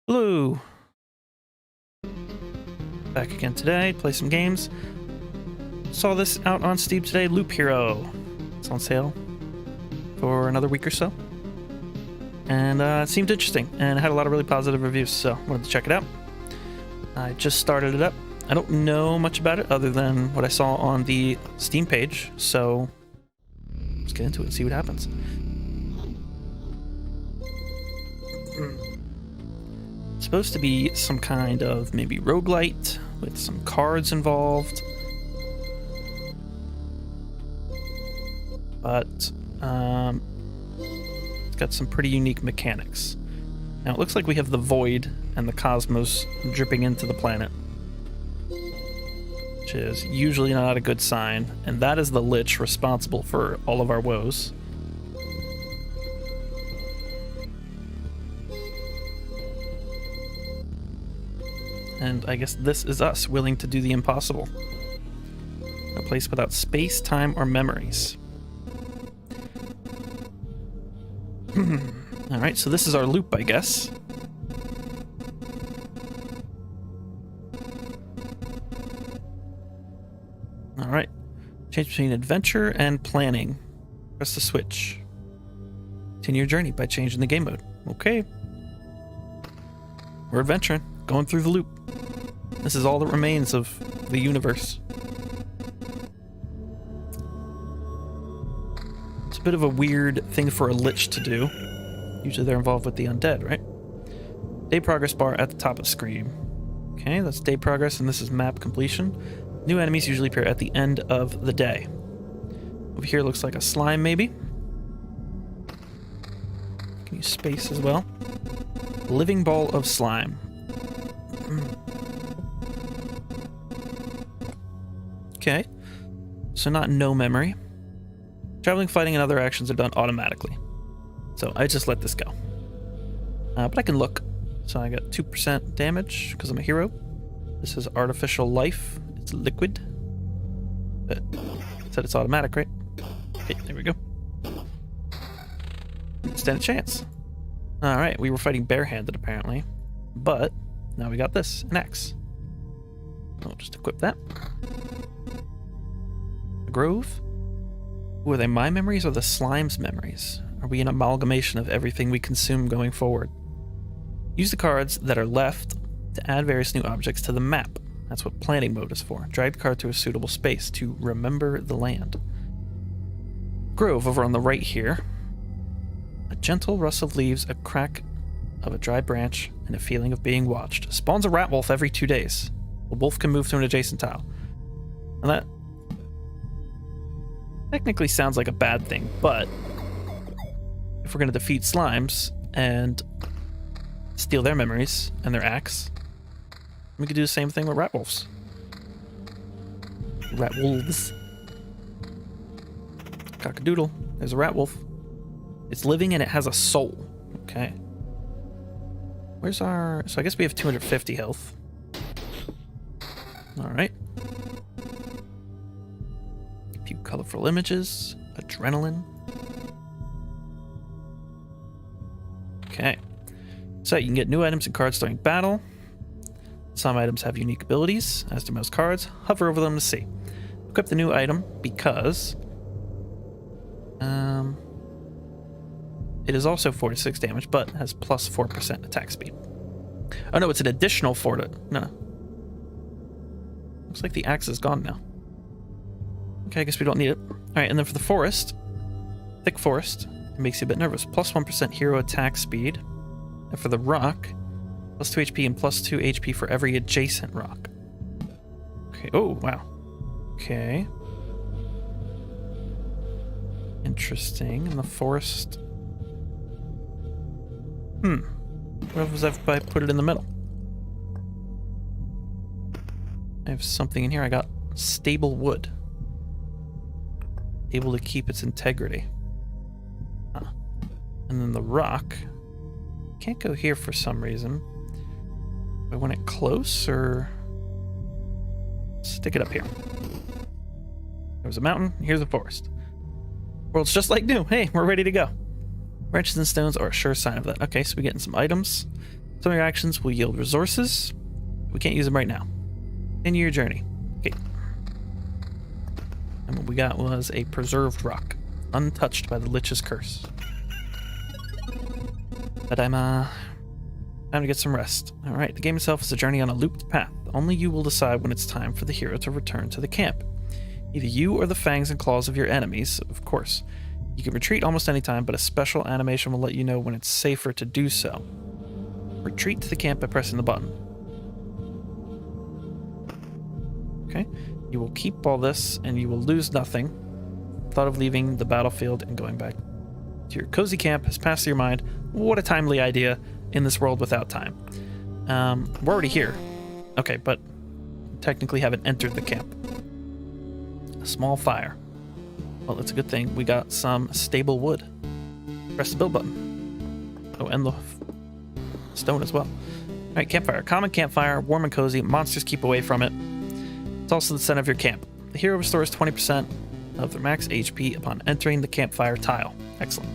Hello. Back again today, play some games. Saw this out on Steam today, Loop Hero. It's on sale for another week or so. And it seemed interesting, and it had a lot of really positive reviews, so wanted to check it out. I just started it up. I don't know much about it other than what I saw on the Steam page, so let's get into it and see what happens. It's supposed to be some kind of maybe roguelite with some cards involved. But it's got some pretty unique mechanics. Now it looks like we have the void and the cosmos dripping into the planet, which is usually not a good sign, and that is the Lich responsible for all of our woes. And I guess this is us willing to do the impossible. A place without space, time, or memories. Alright, so this is our loop, I guess. Alright. Change between adventure and planning. Press the switch. Continue your journey by changing the game mode. Okay. We're adventuring, going through the loop. This is all that remains of the universe. It's a bit of a weird thing for a Lich to do. Usually they're involved with the undead, right? Day progress bar at the top of the screen. Okay, that's day progress, and this is map completion. New enemies usually appear at the end of the day. Over here looks like a slime, maybe. Can use space as well. Living ball of slime. Okay, so not no memory. Traveling, fighting, and other actions are done automatically. So I just let this go. But I can look. So I got 2% damage because I'm a hero. This is artificial life. It's liquid. But it said it's automatic, right? Okay, there we go. Stand a chance. Alright, we were fighting barehanded apparently. But now we got this, an axe. I'll just equip that. A grove? Ooh, are they my memories or the slime's memories? Are we an amalgamation of everything we consume going forward? Use the cards that are left to add various new objects to the map. That's what planning mode is for. Drag the card to a suitable space to remember the land. Grove over on the right here. A gentle rustle of leaves, a crack of a dry branch, and a feeling of being watched. Spawns a rat wolf every 2 days. The wolf can move to an adjacent tile. And that technically sounds like a bad thing, but if we're going to defeat slimes and steal their memories and their axe, we could do the same thing with rat wolves. Rat wolves. Cockadoodle. There's a rat wolf. It's living and it has a soul. Okay. Where's our... So I guess we have 250 health. Alright. A few colorful images. Adrenaline. Okay. So you can get new items and cards during battle. Some items have unique abilities, as do most cards. Hover over them to see. Equip the new item because... it is also 4 to 6 damage, but has plus 4% attack speed. Oh no, it's an additional 4 to... No. Looks like the axe is gone now. Okay, I guess we don't need it. Alright, and then for the forest, thick forest, it makes you a bit nervous. Plus 1% hero attack speed. And for the rock, plus 2 HP and plus 2 HP for every adjacent rock. Okay, oh, wow. Okay. Interesting. In the forest... What was that if I put it in the middle? I have something in here. I got stable wood. Able to keep its integrity. Huh. And then the rock. Can't go here for some reason. Do I want it close or stick it up here? There was a mountain. Here's a forest. World's just like new. Hey, we're ready to go. Branches and stones are a sure sign of that. Okay, so we're getting some items. Some of your actions will yield resources. We can't use them right now. Continue your journey. Okay. And what we got was a preserved rock, untouched by the Lich's curse. But I'm time to get some rest. Alright, the game itself is a journey on a looped path. Only you will decide when it's time for the hero to return to the camp. Either you or the fangs and claws of your enemies, of course. You can retreat almost any time, but a special animation will let you know when it's safer to do so. Retreat to the camp by pressing the button. Okay, you will keep all this and you will lose nothing. Thought of leaving the battlefield and going back to your cozy camp has passed through your mind. What a timely idea in this world without time. We're already here. Okay, but technically haven't entered the camp. A small fire. Well, that's a good thing. We got some stable wood. Press the build button. Oh, and the stone as well. All right, campfire. Common campfire, warm and cozy. Monsters keep away from it. It's also the center of your camp. The hero restores 20% of their max HP upon entering the campfire tile. Excellent.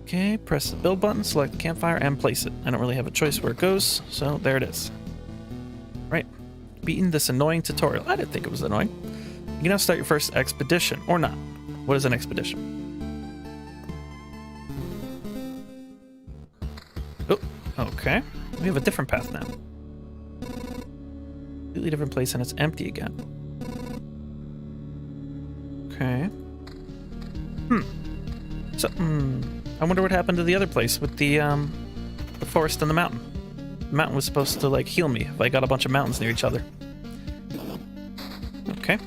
Okay, press the build button, select the campfire, and place it. I don't really have a choice where it goes, so there it is. Right. Beaten this annoying tutorial. I didn't think it was annoying. You can now start your first expedition, or not. What is an expedition? Oh, okay. We have a different path now. Completely different place, and it's empty again. Okay. So, I wonder what happened to the other place with the forest and the mountain. The mountain was supposed to, like, heal me if I got a bunch of mountains near each other. Okay.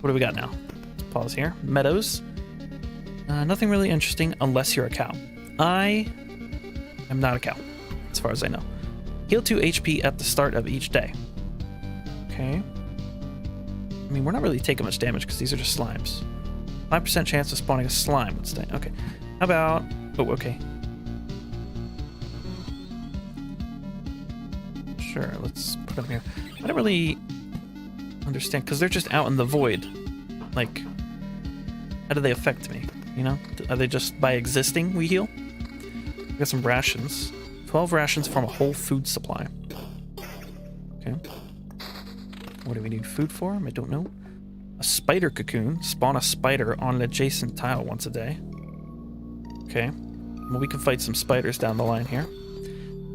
What do we got now? Let's pause here. Meadows. Nothing really interesting unless you're a cow. I am not a cow, as far as I know. Heal 2 HP at the start of each day. Okay. I mean, we're not really taking much damage because these are just slimes. 5% chance of spawning a slime would stay. Okay. How about... Oh, okay. Sure, let's put them here. I don't really understand, because they're just out in the void. Like, how do they affect me? You know? Are they just by existing we heal? We got some rations. 12 rations from a whole food supply. Okay. What do we need food for? I don't know. A spider cocoon. Spawn a spider on an adjacent tile once a day. Okay. Well, we can fight some spiders down the line here.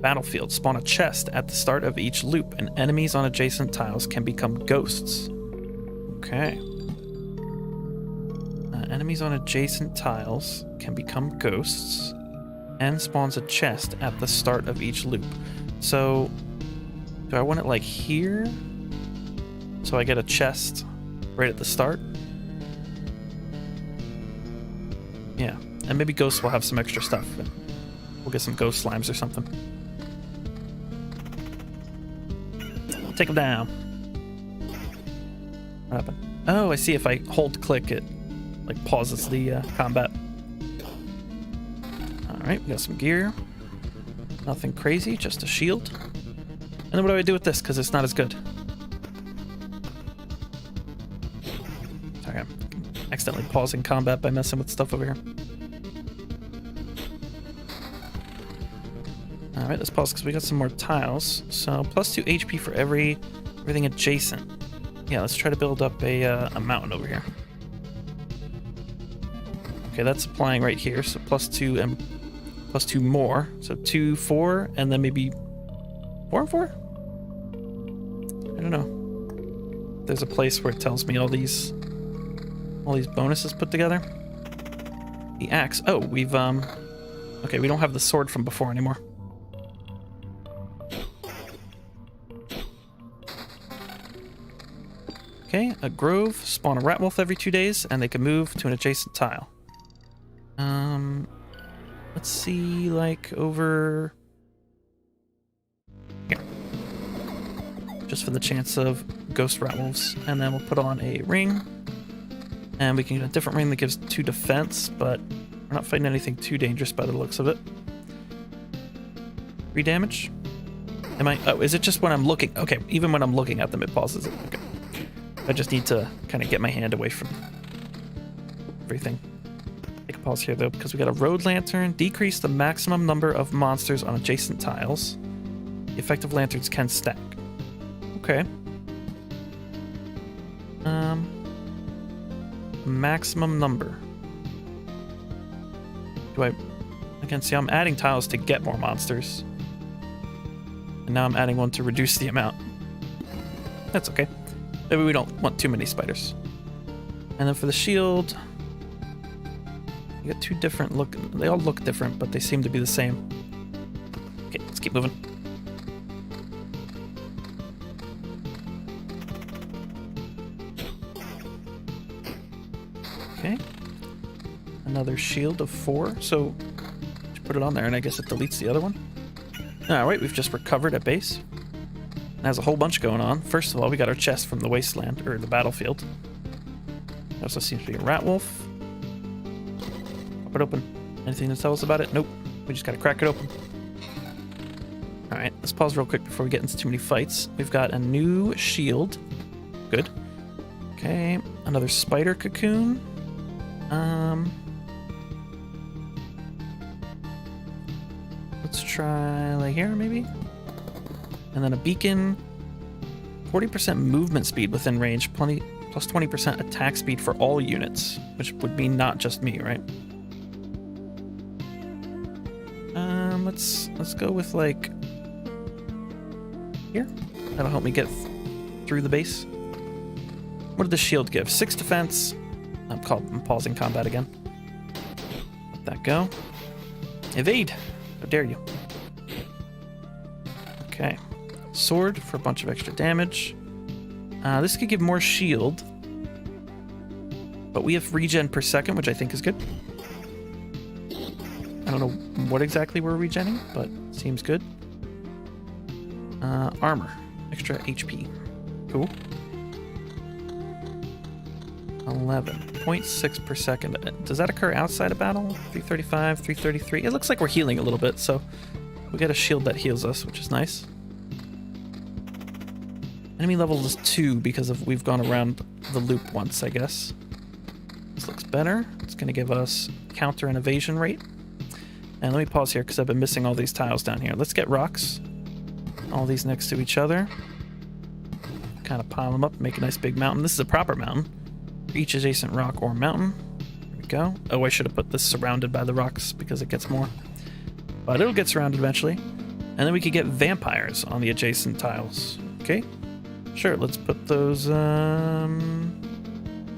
Battlefield. Spawn a chest at the start of each loop, and enemies on adjacent tiles can become ghosts. Okay. Enemies on adjacent tiles can become ghosts, and spawns a chest at the start of each loop. So, do I want it like here? So I get a chest right at the start? Yeah. And maybe ghosts will have some extra stuff. And we'll get some ghost slimes or something. Take them down. What happened? Oh, I see. If I hold click, it like pauses the combat. Alright, we got some gear. Nothing crazy, just a shield. And then what do I do with this? Because it's not as good. Sorry, I'm accidentally pausing combat by messing with stuff over here. Alright, let's pause because we got some more tiles. So, plus 2 HP for everything adjacent. Yeah, let's try to build up a mountain over here. Okay, that's applying right here. So plus 2 and plus 2 more. So 2, 4, and then maybe 4 and 4? I don't know. There's a place where it tells me all these bonuses put together. The axe. Oh, we've okay, we don't have the sword from before anymore. Okay, a grove. Spawn a rat wolf every 2 days, and they can move to an adjacent tile. Let's see, like, over here. Just for the chance of ghost rat wolves. And then we'll put on a ring. And we can get a different ring that gives 2 defense, but we're not fighting anything too dangerous by the looks of it. 3 damage? Am I... Oh, is it just when I'm looking... Okay, even when I'm looking at them, it pauses it. Okay. I just need to kind of get my hand away from everything. Take a Pause here though, because we got a road lantern. Decrease the maximum number of monsters on adjacent tiles. The effective lanterns can stack. Okay. Maximum number. Again, see, I'm adding tiles to get more monsters. And now I'm adding one to reduce the amount. That's okay. Maybe we don't want too many spiders. And then for the shield, you got two different look. They all look different, but they seem to be the same. Okay, let's keep moving. Okay. Another shield of 4. So just put it on there, and I guess it deletes the other one. All right, we've just recovered at base. It has a whole bunch going on. First of all, we got our chest from the wasteland, or the battlefield. There also seems to be a rat wolf. Pop it open. Anything to tell us about it? Nope. We just gotta crack it open. Alright, let's pause real quick before we get into too many fights. We've got a new shield. Good. Okay, another spider cocoon. Let's try like here, maybe? And then a beacon. 40% movement speed within range, plus 20% attack speed for all units, which would mean not just me, right? Let's go with like here. That'll help me get through the base. What did the shield give? 6 defense. I'm pausing combat again. Let that go. Evade. How dare you? Okay. Sword for a bunch of extra damage. This could give more shield. But we have regen per second, which I think is good. I don't know what exactly we're regenning, but seems good. Armor. Extra HP. Cool. 11.6 per second. Does that occur outside of battle? 335, 333. It looks like we're healing a little bit, so we got a shield that heals us, which is nice. Enemy level is 2 because we've gone around the loop once, I guess. This looks better. It's going to give us counter and evasion rate. And let me pause here because I've been missing all these tiles down here. Let's get rocks. All these next to each other. Kind of pile them up, make a nice big mountain. This is a proper mountain. For each adjacent rock or mountain. There we go. Oh, I should have put this surrounded by the rocks because it gets more. But it'll get surrounded eventually. And then we could get vampires on the adjacent tiles. Okay. Sure, let's put those,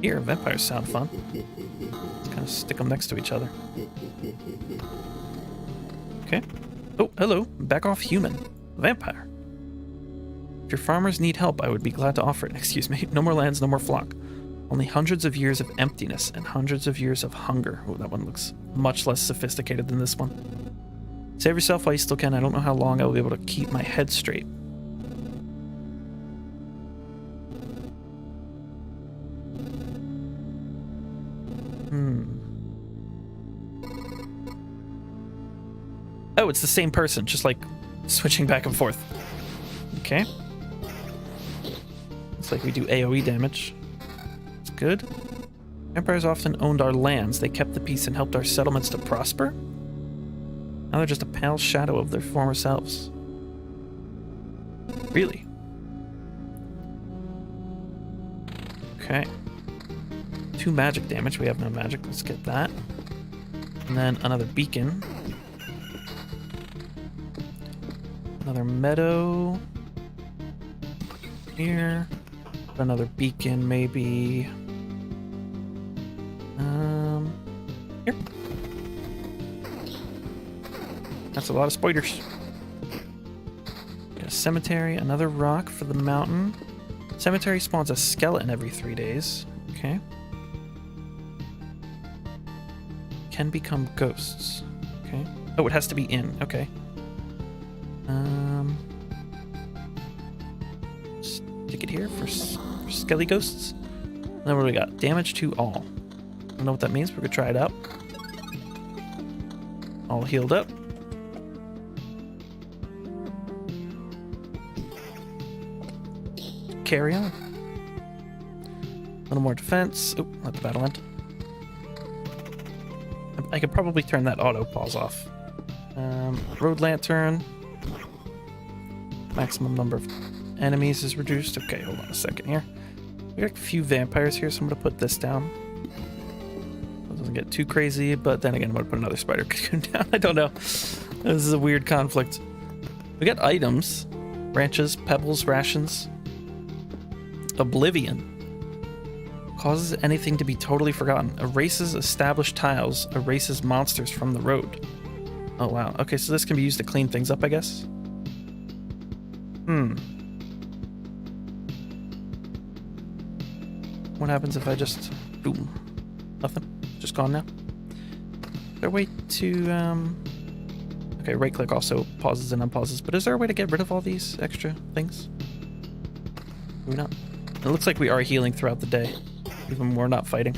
here. Vampires sound fun. Let's kind of stick them next to each other. Okay. Oh, hello. Back off, human. Vampire. If your farmers need help, I would be glad to offer it. Excuse me. No more lands, no more flock. Only hundreds of years of emptiness and hundreds of years of hunger. Oh, that one looks much less sophisticated than this one. Save yourself while you still can. I don't know how long I will be able to keep my head straight. Oh, it's the same person, just like switching back and forth. Okay. Looks like we do AoE damage. It's good. Empires often owned our lands. They kept the peace and helped our settlements to prosper. Now they're just a pale shadow of their former selves. Really? Okay. 2 magic damage. We have no magic. Let's get that. And then another beacon. Another meadow. Here. Another beacon, maybe. Here. That's a lot of spiders. Got a cemetery, another rock for the mountain. Cemetery spawns a skeleton every 3 days. Okay. Can become ghosts. Okay. Oh, it has to be in. Okay. Stick it here for skelly ghosts. And then what do we got? Damage to all. I don't know what that means, but we're gonna try it out. All healed up. Carry on. A little more defense. Oh, let the battle end. I could probably turn that auto pause off. Road lantern. Maximum number of enemies is reduced. Okay, hold on a second here. We got a few vampires here, so I'm gonna put this down. It doesn't get too crazy, but then again, I'm gonna put another spider cocoon down. I don't know. This is a weird conflict. We got items. Branches, pebbles, rations. Oblivion. Causes anything to be totally forgotten. Erases established tiles. Erases monsters from the road. Oh, wow. Okay, so this can be used to clean things up, I guess. What happens if I just... Boom. Nothing. Just gone now. Is there a way to... Okay, right-click also pauses and unpauses, but is there a way to get rid of all these extra things? Maybe not. It looks like we are healing throughout the day, even when we're not fighting.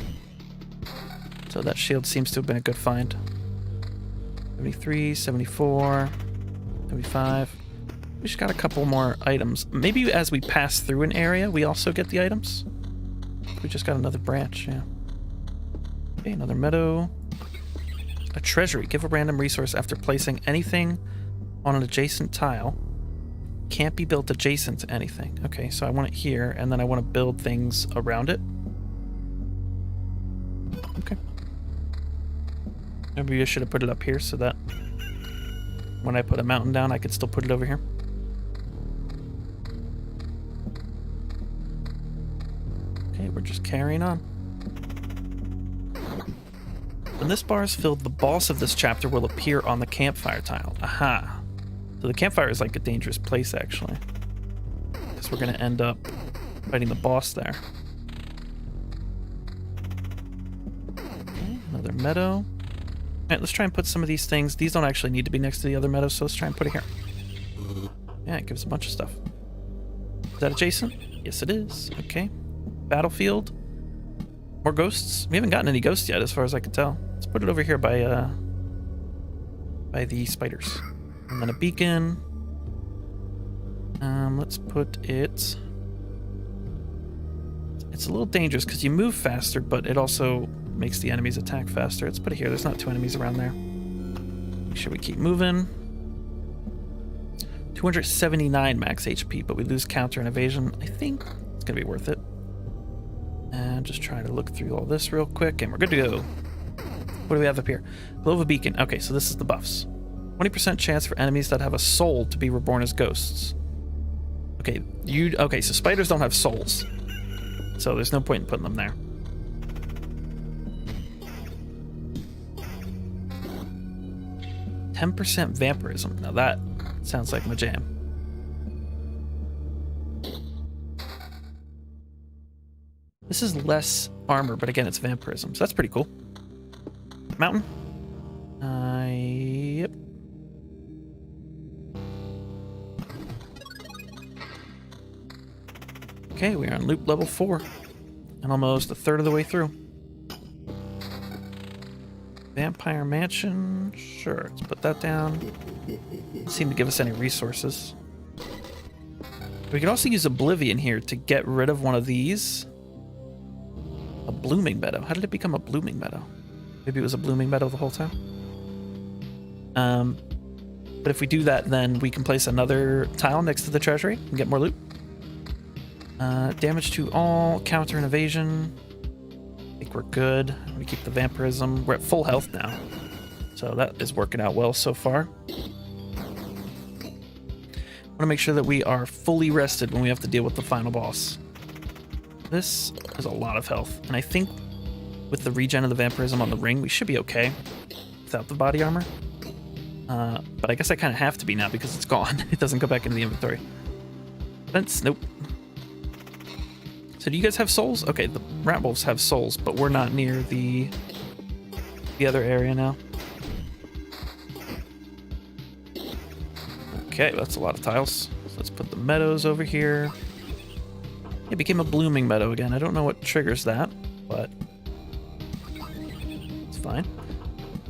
So that shield seems to have been a good find. 73, 74, 75. We just got a couple more items. Maybe as we pass through an area, we also get the items. We just got another branch, yeah. Okay, another meadow. A treasury. Give a random resource after placing anything on an adjacent tile. Can't be built adjacent to anything. Okay, so I want it here, and then I want to build things around it. Okay. Maybe I should have put it up here so that when I put a mountain down, I could still put it over here. Okay, we're just carrying on. When this bar is filled, the boss of this chapter will appear on the campfire tile. Aha. So the campfire is like a dangerous place, actually. Because we're going to end up fighting the boss there. Okay, another meadow. All right, let's try and put some of these things. These don't actually need to be next to the other meadows, so let's try and put it here. Yeah, it gives a bunch of stuff. Is that adjacent? Yes, it is. Okay. Battlefield. More ghosts. We haven't gotten any ghosts yet, as far as I can tell. Let's put it over here by the spiders. And then a beacon. Let's put it... It's a little dangerous because you move faster, but it also makes the enemies attack faster. Let's put it here. There's not two enemies around there. Make sure we keep moving. 279 max HP, but we lose counter and evasion. I think it's going to be worth it. And just try to look through all this real quick, and we're good to go. What do we have up here? Glow of a beacon. Okay, so this is the buffs. 20% chance for enemies that have a soul to be reborn as ghosts. Okay, okay, so spiders don't have souls. So there's no point in putting them there. %10 vampirism. Now that sounds like my jam. This is less armor, but again, it's vampirism, so that's pretty cool. Mountain? Yep. Okay, we are on loop level 4. And almost a third of the way through. Vampire Mansion. Sure, let's put that down. Doesn't seem to give us any resources. We could also use Oblivion here to get rid of one of these. A blooming meadow. How did it become a blooming meadow? Maybe it was a blooming meadow the whole time. But if we do that, then we can place another tile next to the treasury and get more loot. Damage to all, counter and evasion. I think we're good. We keep the vampirism. We're at full health now. So that is working out well so far. Want to make sure that we are fully rested when we have to deal with the final boss. This is a lot of health. And I think with the regen of the vampirism on the ring, we should be okay without the body armor. But I guess I kind of have to be now because it's gone. It doesn't go back into the inventory. Fence, nope. So do you guys have souls? Okay, the rat wolves have souls, but we're not near the other area now. Okay, that's a lot of tiles. So let's put the meadows over here. It became a blooming meadow again. I don't know what triggers that, but it's fine.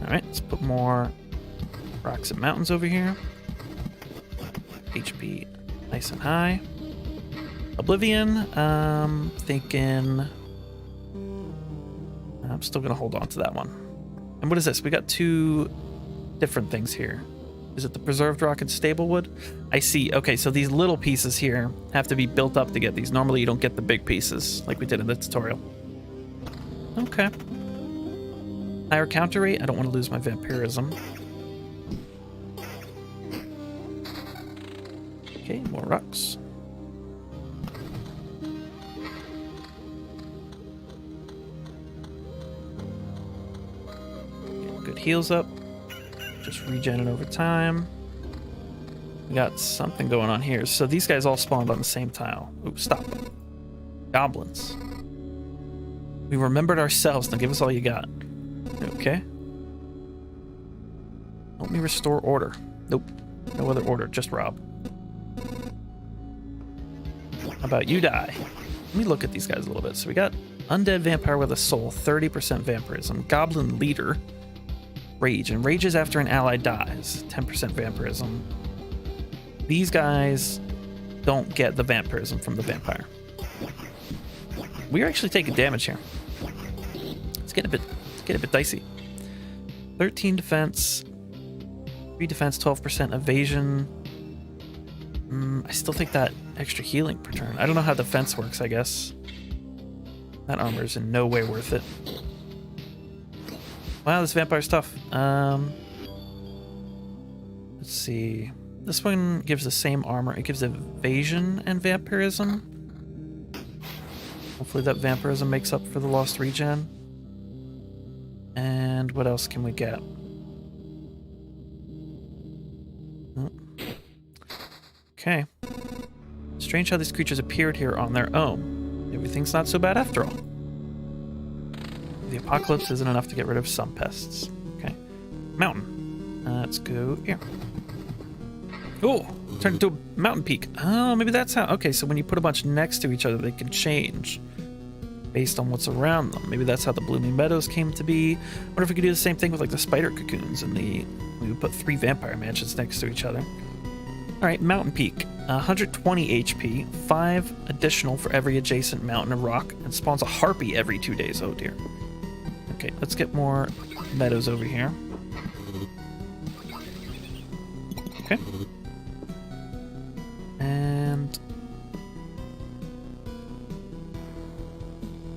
All right, let's put more rocks and mountains over here. HP nice and high. Oblivion, thinking... I'm still going to hold on to that one. And what is this? We got two different things here. Is it the preserved rock and stable wood? I see. Okay, so these little pieces here have to be built up to get these. Normally you don't get the big pieces like we did in the tutorial. Okay. Higher counter rate. I don't want to lose my vampirism. Okay, more rocks. Getting good heals up. Just regening over time. We got something going on here. So these guys all spawned on the same tile. Ooh, stop. Goblins. We remembered ourselves. Now give us all you got. Okay. Help me restore order. Nope. No other order. Just Rob. How about you die? Let me look at these guys a little bit. So we got Undead Vampire with a Soul. 30% Vampirism. Goblin Leader. Rage. And rages after an ally dies. 10% Vampirism. These guys don't get the Vampirism from the Vampire. We're actually taking damage here. It's getting a bit dicey. 13 defense. 3 defense, 12% evasion. I still think that extra healing per turn. I don't know how defense works, I guess. That armor is in no way worth it. Wow, this vampire's tough. Let's see. This one gives the same armor. It gives evasion and vampirism. Hopefully that vampirism makes up for the lost regen. And what else can we get? Okay. Strange how these creatures appeared here on their own. Everything's not so bad after all. The apocalypse isn't enough to get rid of some pests. Okay. Mountain. Let's go here. Oh, turned into a mountain peak. Oh, maybe that's how. Okay, so when you put a bunch next to each other, they can change based on what's around them. Maybe that's how the Blooming Meadows came to be. I wonder if we could do the same thing with like the spider cocoons and we would put 3 vampire mansions next to each other. All right, mountain peak. 120 HP, 5 additional for every adjacent mountain or rock, and spawns a harpy every 2 days. Oh dear. Okay, let's get more meadows over here. Okay. And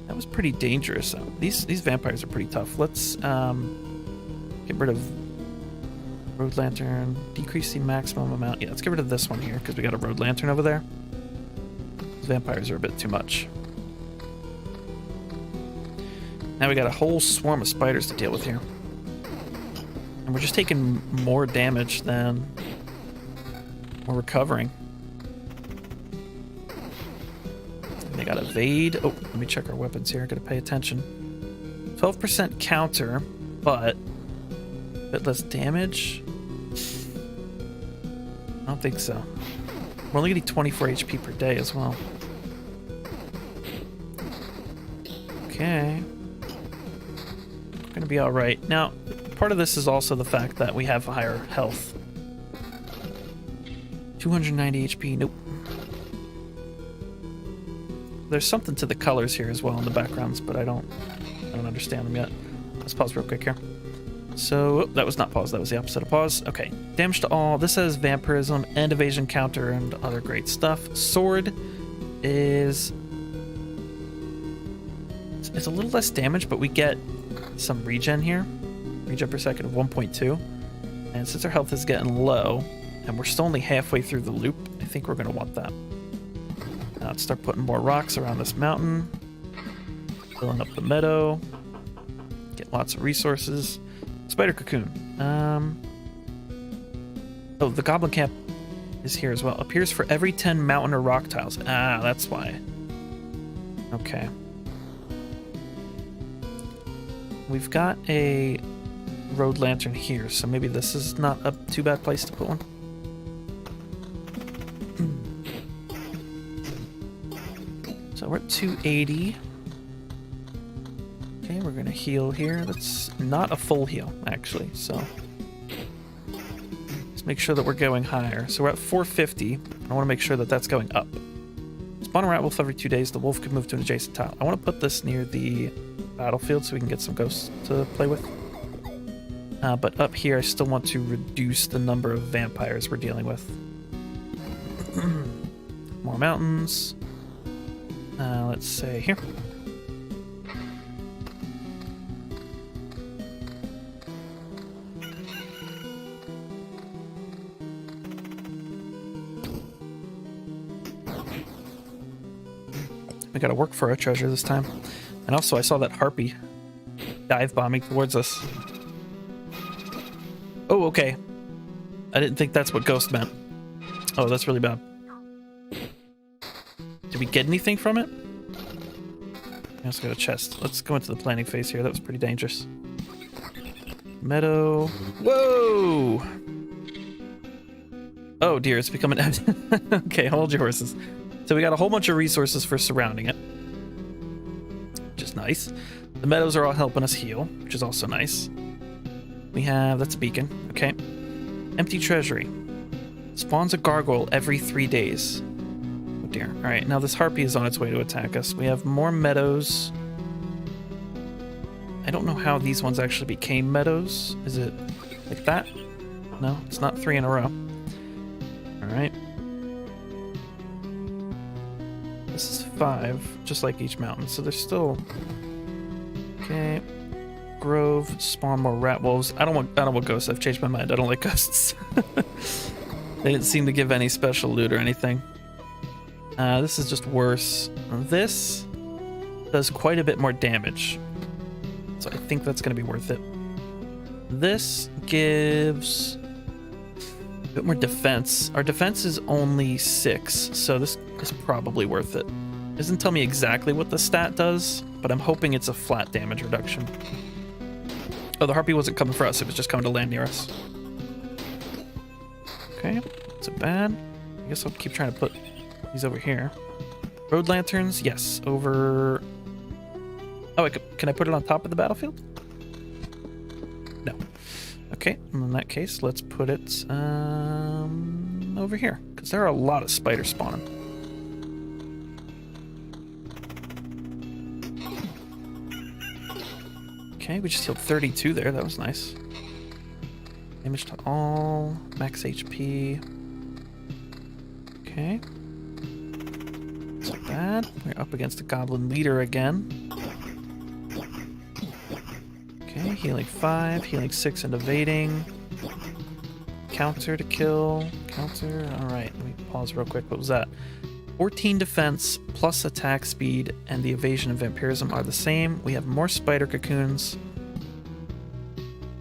that was pretty dangerous. These vampires are pretty tough. Let's get rid of road lantern, decrease the maximum amount. Yeah, let's get rid of this one here because we got a road lantern over there. These vampires are a bit too much. Now we got a whole swarm of spiders to deal with here. And we're just taking more damage than we're recovering. And they got evade. Oh, let me check our weapons here. Gotta pay attention. 12% counter, but a bit less damage. I don't think so. We're only getting 24 HP per day as well. Okay. Gonna be alright. Now, part of this is also the fact that we have higher health. 290 HP, nope. There's something to the colors here as well in the backgrounds, but I don't understand them yet. Let's pause real quick here. So, that was not pause, that was the opposite of pause. Okay, damage to all. This has vampirism and evasion counter and other great stuff. Sword is... it's a little less damage, but we get some regen here. Regen per second of 1.2. And since our health is getting low, and we're still only halfway through the loop, I think we're going to want that. Now let's start putting more rocks around this mountain. Filling up the meadow. Get lots of resources. Spider cocoon. Oh, the goblin camp is here as well. Appears for every 10 mountain or rock tiles. Ah, that's why. Okay. We've got a road lantern here, so maybe this is not a too bad place to put one. So we're at 280. Okay, we're gonna heal here. That's not a full heal, actually, so let's make sure that we're going higher. So we're at 450. I want to make sure that that's going up. Spawn a rat wolf every 2 days. The wolf could move to an adjacent tile. I want to put this near the battlefield so we can get some ghosts to play with. But up here, I still want to reduce the number of vampires we're dealing with. More mountains. Let's say here. We gotta work for our treasure this time. And also, I saw that harpy dive bombing towards us. Oh, okay. I didn't think that's what ghost meant. Oh, that's really bad. Did we get anything from it? Let's go to chest. Let's go into the planning phase here. That was pretty dangerous. Meadow. Whoa! Oh dear, it's becoming... Okay, hold your horses. So we got a whole bunch of resources for surrounding it, which is nice. The meadows are all helping us heal, which is also nice. We have... That's a beacon. Okay. Empty treasury. Spawns a gargoyle every 3 days. Oh dear. Alright, now this harpy is on its way to attack us. We have more meadows. I don't know how these ones actually became meadows. Is it like that? No, it's not 3 in a row. Alright. This is 5, just like each mountain. So there's still... Okay. Grove, spawn more rat wolves. I don't want ghosts. I've changed my mind. I don't like ghosts. They didn't seem to give any special loot or anything. This is just worse. This does quite a bit more damage, so I think that's going to be worth it. This gives a bit more defense. Our defense is only 6, so this is probably worth it. It doesn't tell me exactly what the stat does, but I'm hoping it's a flat damage reduction. Oh, the harpy wasn't coming for us. It was just coming to land near us. Okay, that's a bad. I guess I'll keep trying to put these over here. Road lanterns, yes, over... Oh, can I put it on top of the battlefield? No. Okay, in that case, let's put it over here, because there are a lot of spiders spawning. Okay, we just healed 32 there. That was nice. Damage to all. Max HP. Okay. Not bad. We're up against a goblin leader again. Okay, healing 5. Healing 6 and evading. Counter to kill. Counter. Alright, let me pause real quick. What was that? 14 defense plus attack speed and the evasion and vampirism are the same. We have more spider cocoons.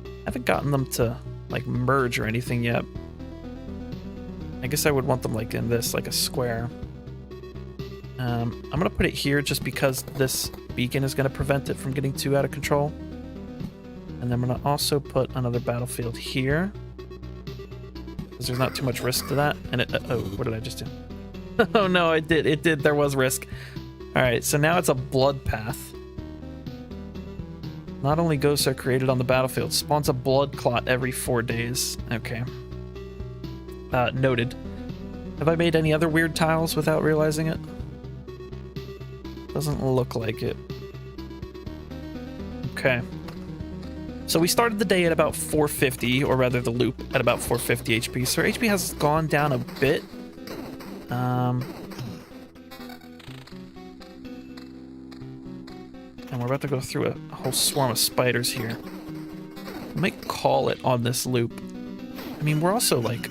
I haven't gotten them to like merge or anything yet. I guess I would want them like in this, like a square. I'm gonna put it here just because this beacon is gonna prevent it from getting too out of control. And then I'm gonna also put another battlefield here, because there's not too much risk to that. And it, oh, what did I just do? Oh no, it did. There was risk. Alright, so now it's a blood path. Not only ghosts are created on the battlefield, spawns a blood clot every 4 days. Okay. Noted. Have I made any other weird tiles without realizing it? Doesn't look like it. Okay. So we started the day at about 450, or rather the loop at about 450 HP. So our HP has gone down a bit. And we're about to go through a whole swarm of spiders here. We might call it on this loop. I mean, we're also like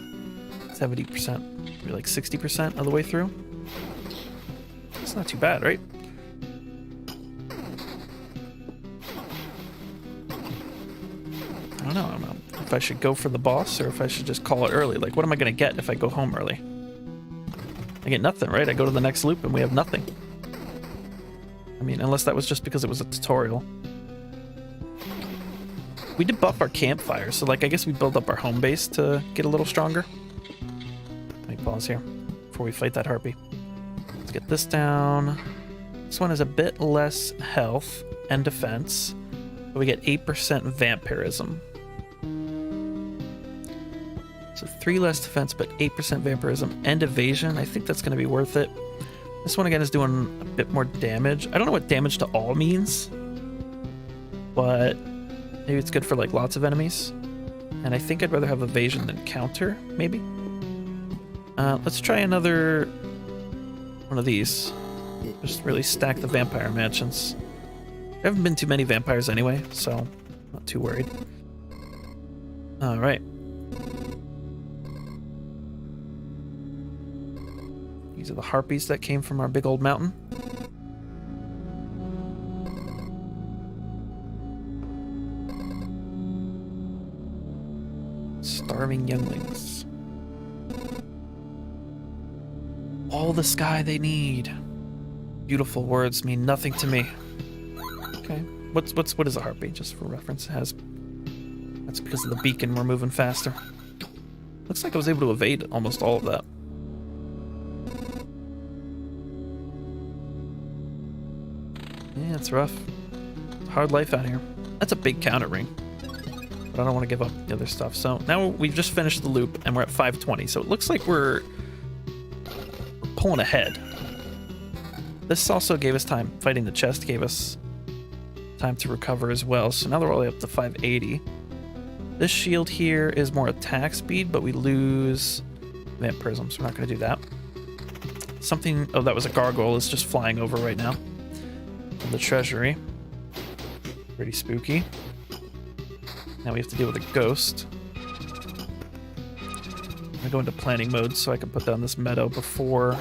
70%, maybe like 60% of the way through. It's not too bad, right? I don't know if I should go for the boss or if I should just call it early. Like, what am I going to get if I go home early? I get nothing, right? I go to the next loop and we have nothing. I mean, unless that was just because it was a tutorial. We did buff our campfire, so like I guess we build up our home base to get a little stronger. Let me pause here before we fight that harpy. Let's get this down. This one is a bit less health and defense, but we get 8% vampirism. So 3 less defense, but 8% vampirism and evasion. I think that's going to be worth it. This one again is doing a bit more damage. I don't know what damage to all means, but maybe it's good for like lots of enemies. And I think I'd rather have evasion than counter, maybe. Let's try another one of these. Just really stack the vampire mansions. There haven't been too many vampires anyway, so not too worried. Alright. These are the harpies that came from our big old mountain. Starving younglings. All the sky they need. Beautiful words mean nothing to me. Okay. What is a harpy? Just for reference, it has. That's because of the beacon. We're moving faster. Looks like I was able to evade almost all of that. Yeah, it's rough. It's a hard life out here. That's a big counter ring. But I don't want to give up the other stuff. So now we've just finished the loop and we're at 520. So it looks like we're pulling ahead. This also gave us time. Fighting the chest gave us time to recover as well. So now they're all the way up to 580. This shield here is more attack speed, but we lose vampirism, so we're not going to do that. Something... Oh, that was a gargoyle. Is just flying over right now. From the treasury. Pretty spooky. Now we have to deal with a ghost. I'm going to go into planning mode so I can put down this meadow before...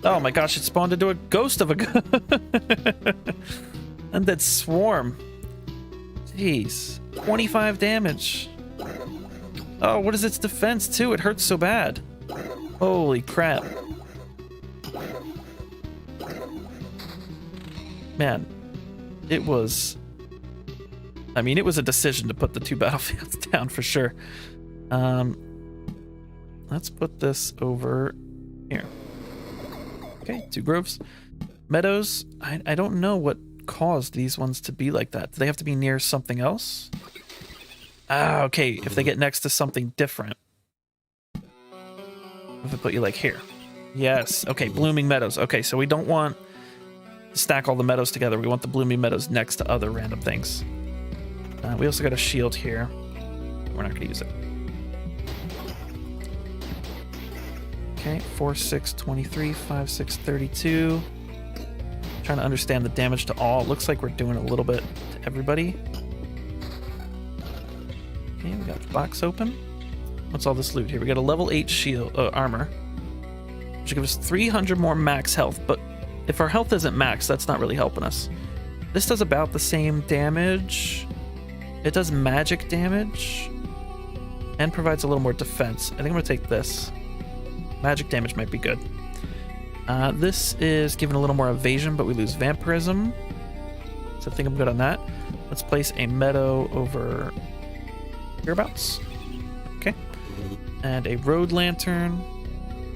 Oh my gosh, it spawned into a ghost of a... Undead swarm. Jeez. 25 damage. Oh, what is its defense too? It hurts so bad. Holy crap. Man, it was... I mean, it was a decision to put the two battlefields down for sure. Let's put this over here. Okay, 2 groves. Meadows, I don't know what caused these ones to be like that. Do they have to be near something else? Ah, okay, if they get next to something different. If I put you like here. Yes, okay, blooming meadows. Okay, so we don't want to stack all the meadows together. We want the blooming meadows next to other random things. We also got a shield here. We're not going to use it. Okay, 4, 6, 23, 5, 6, 32. Trying to understand the damage to all. It looks like we're doing a little bit to everybody. Okay, we got the box open. What's all this loot here? We got a level 8 shield armor, which will give us 300 more max health. But if our health isn't max, that's not really helping us. This does about the same damage. It does magic damage and provides a little more defense. I think I'm going to take this. Magic damage might be good. This is given a little more evasion, but we lose vampirism. So I think I'm good on that. Let's place a meadow over hereabouts. Okay. And a road lantern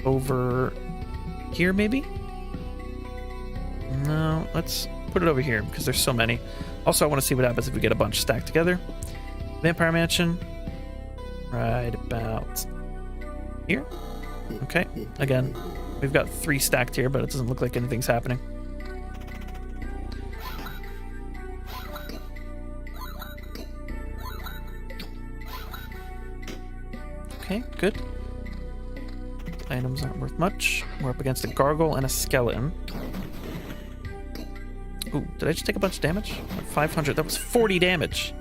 over here, maybe? No, let's put it over here because there's so many. Also, I want to see what happens if we get a bunch stacked together. Vampire Mansion. Right about here. Okay, again, we've got 3 stacked here, but it doesn't look like anything's happening. Okay, good. Items aren't worth much. We're up against a gargoyle and a skeleton. Ooh, did I just take a bunch of damage? 500, that was 40 damage.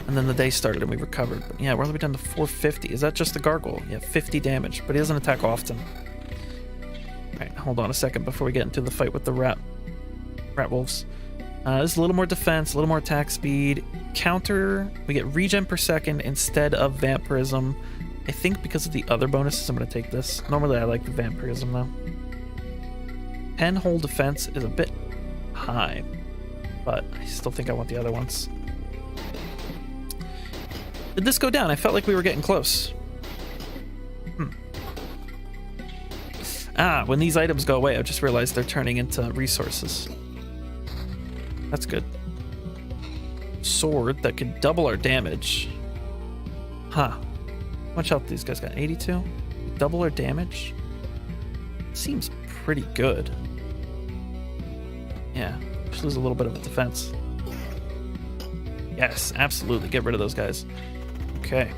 And then the day started and we recovered. But yeah, we're only down to 450. Is that just the gargoyle? Yeah, 50 damage, but he doesn't attack often. Alright, hold on a second before we get into the fight with the rat wolves. This is a little more defense, a little more attack speed. Counter, we get regen per second instead of vampirism. I think because of the other bonuses, I'm going to take this. Normally I like the vampirism though. 10 whole defense is a bit high, but I still think I want the other ones. Did this go down? I felt like we were getting close. Ah, when these items go away, I just realized they're turning into resources. That's good. Sword that could double our damage. Huh. How much health these guys got? 82? Double our damage? Seems pretty good. Yeah, just lose a little bit of defense. Yes, absolutely. Get rid of those guys. Okay.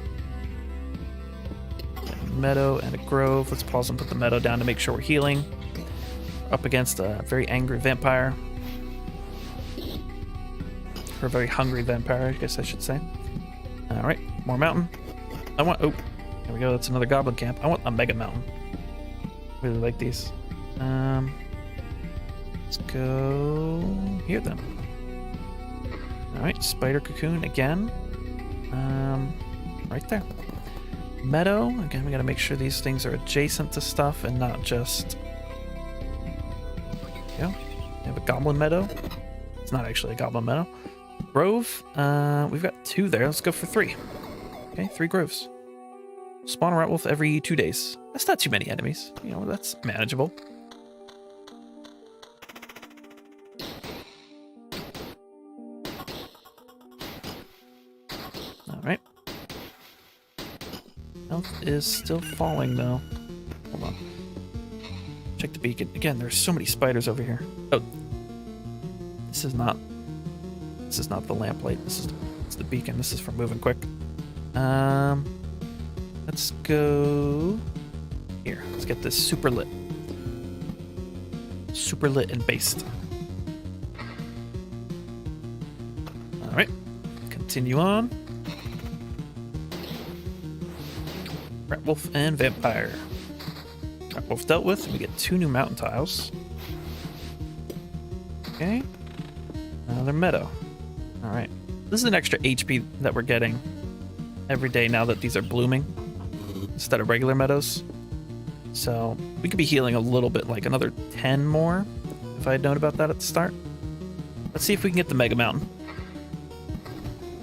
A meadow and a grove. Let's pause and put the meadow down to make sure we're healing. Up against a very angry vampire. Or a very hungry vampire, I guess I should say. Alright, more mountain. I want... Oh, there we go. That's another goblin camp. I want a mega mountain. Really like these. Let's go here then. Alright, spider cocoon again. Right there. Meadow. Again, we gotta make sure these things are adjacent to stuff and not just... There we go. We have a goblin meadow. It's not actually a goblin meadow. Grove. We've got 2 there. Let's go for 3. Okay, 3 groves. Spawn a rat wolf every 2 days. That's not too many enemies. You know, that's manageable. Alright. Health is still falling, though. Hold on. Check the beacon. Again, there's so many spiders over here. Oh. This is not the lamplight. It's the beacon. This is for moving quick. Let's go here. Let's get this super lit. Super lit and based. Alright. Continue on. Rat wolf and vampire. Rat wolf dealt with. We get 2 new mountain tiles. Okay. Another meadow. Alright. This is an extra HP that we're getting every day now that these are blooming instead of regular meadows. So we could be healing a little bit, like another 10 more if I had known about that at the start. Let's see if we can get the Mega Mountain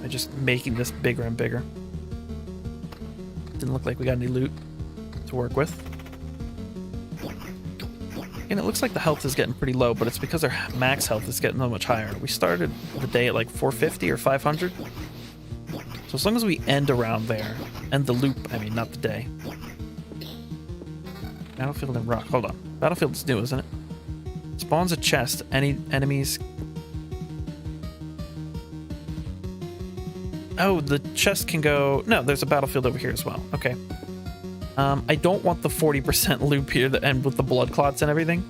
by just making this bigger and bigger. Didn't look like we got any loot to work with. And it looks like the health is getting pretty low, but it's because our max health is getting so much higher. We started the day at like 450 or 500. So as long as we end around there, end the loop, I mean, not the day. Battlefield and rock. Hold on. Battlefield's new, isn't it? Spawns a chest. Any enemies... Oh, the chest can go... No, there's a battlefield over here as well. Okay. I don't want the 40% loop here that end with the blood clots and everything.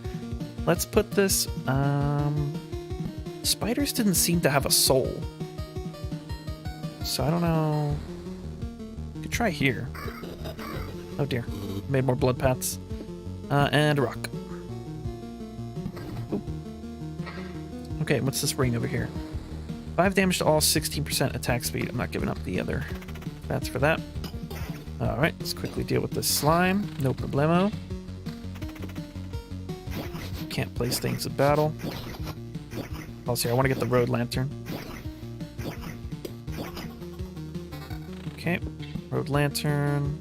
Let's put this... Spiders didn't seem to have a soul. So I don't know... We could try here. Oh dear. Made more blood paths. And a rock. Oop. Okay, what's this ring over here? 5 damage to all, 16% attack speed. I'm not giving up the other stats for that. Alright, let's quickly deal with this slime. No problemo. Can't place things in battle. Also, I want to get the road lantern. Okay, road lantern.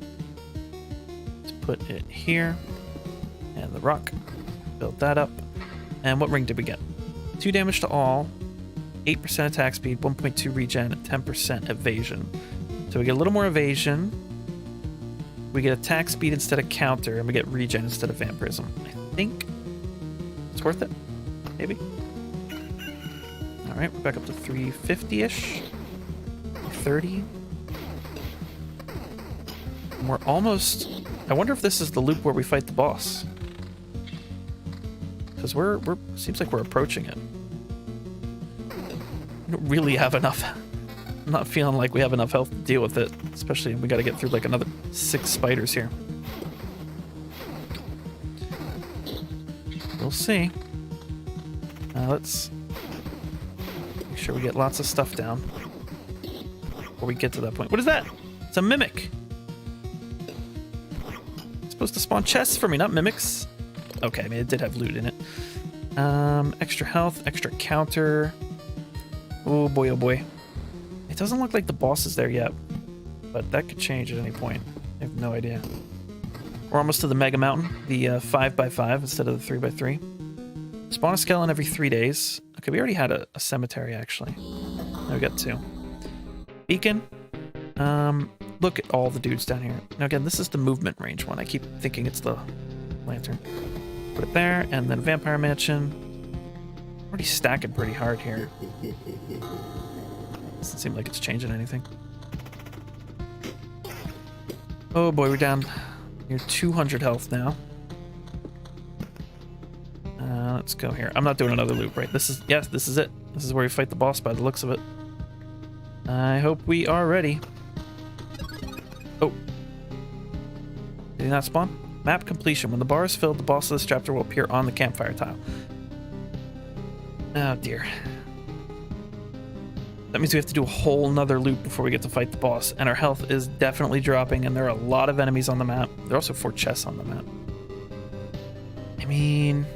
Let's put it here. And the rock. Build that up. And what ring did we get? 2 damage to all, 8% attack speed, 1.2 regen, and 10% evasion. So we get a little more evasion. We get attack speed instead of counter, and we get regen instead of vampirism. I think it's worth it. Maybe. Alright, we're back up to 350-ish. 30. And we're almost... I wonder if this is the loop where we fight the boss. Because we're seems like we're approaching it. We don't really have enough. I'm not feeling like we have enough health to deal with it. Especially if we gotta get through like another 6 spiders here. We'll see. Let's make sure we get lots of stuff down before we get to that point. What is that? It's a mimic. It's supposed to spawn chests for me, not mimics. Okay, I mean, it did have loot in it. Extra health, extra counter. Oh boy, oh boy. It doesn't look like the boss is there yet, but that could change at any point. I have no idea. We're almost to the Mega Mountain, the 5x5 instead of the 3x3. Spawn a skeleton every 3 days. Okay, we already had a cemetery, actually. Now we got 2. Beacon. Look at all the dudes down here. Now again, this is the movement range one. I keep thinking it's the lantern. Put it there, and then Vampire Mansion. Already stacking pretty hard here. Doesn't seem like it's changing anything. Oh boy, we're down near 200 health now. Let's go here. I'm not doing another loop, right? This is it. This is where we fight the boss by the looks of it. I hope we are ready. Oh. Did he not spawn? Map completion. When the bar is filled, the boss of this chapter will appear on the campfire tile. Oh dear. That means we have to do a whole nother loop before we get to fight the boss, and our health is definitely dropping, and there are a lot of enemies on the map. There are also 4 chests on the map. I mean,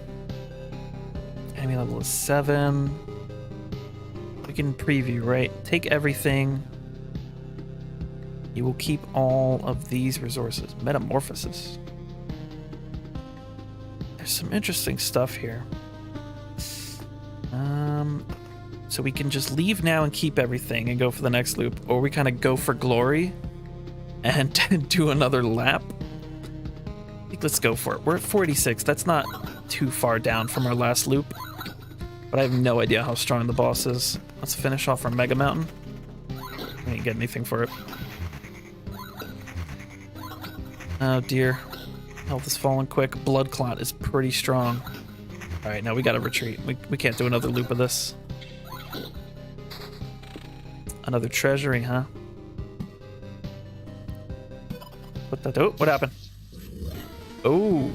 enemy level is 7. We can preview, right? Take everything. You will keep all of these resources. Metamorphosis. There's some interesting stuff here. So we can just leave now and keep everything and go for the next loop, or we kind of go for glory and do another lap. I think let's go for it. We're at 46. That's not too far down from our last loop, but I have no idea how strong the boss is. Let's finish off our Mega Mountain. We didn't get anything for it. Oh dear. Health is falling quick. Blood Clot is pretty strong. Alright, now we gotta retreat. We can't do another loop of this. Another treasury, huh? What the... Oh, what happened? Oh.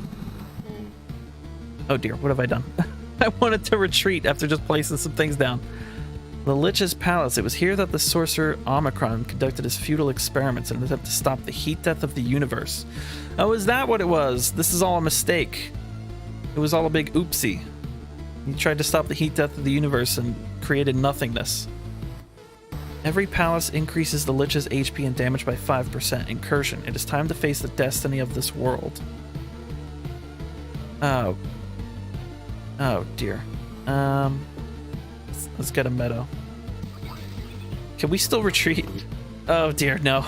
Oh dear, what have I done? I wanted to retreat after just placing some things down. The Lich's Palace. It was here that the sorcerer Omicron conducted his futile experiments in an attempt to stop the heat death of the universe. Oh, is that what it was? This is all a mistake. It was all a big oopsie. He tried to stop the heat death of the universe and created nothingness. Every palace increases the Lich's HP and damage by 5%. Incursion. It is time to face the destiny of this world. Oh. Oh, dear. Let's get a meadow. Can we still retreat? Oh, dear, no.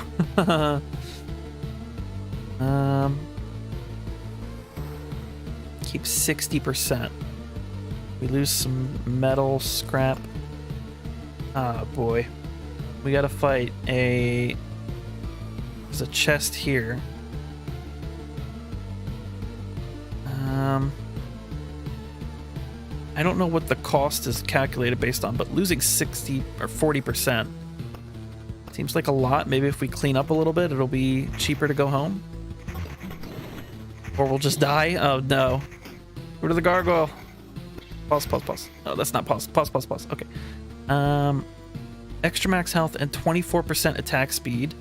Keep 60%. We lose some metal, scrap. Ah, boy. We gotta fight a... There's a chest here. I don't know what the cost is calculated based on, but losing 60 or 40% seems like a lot. Maybe if we clean up a little bit, it'll be cheaper to go home. Or we'll just die. Oh, no. Go to the gargoyle. Pause, pause, pause. Oh, that's not pause. Pause, pause, pause. Okay. Extra max health and 24% attack speed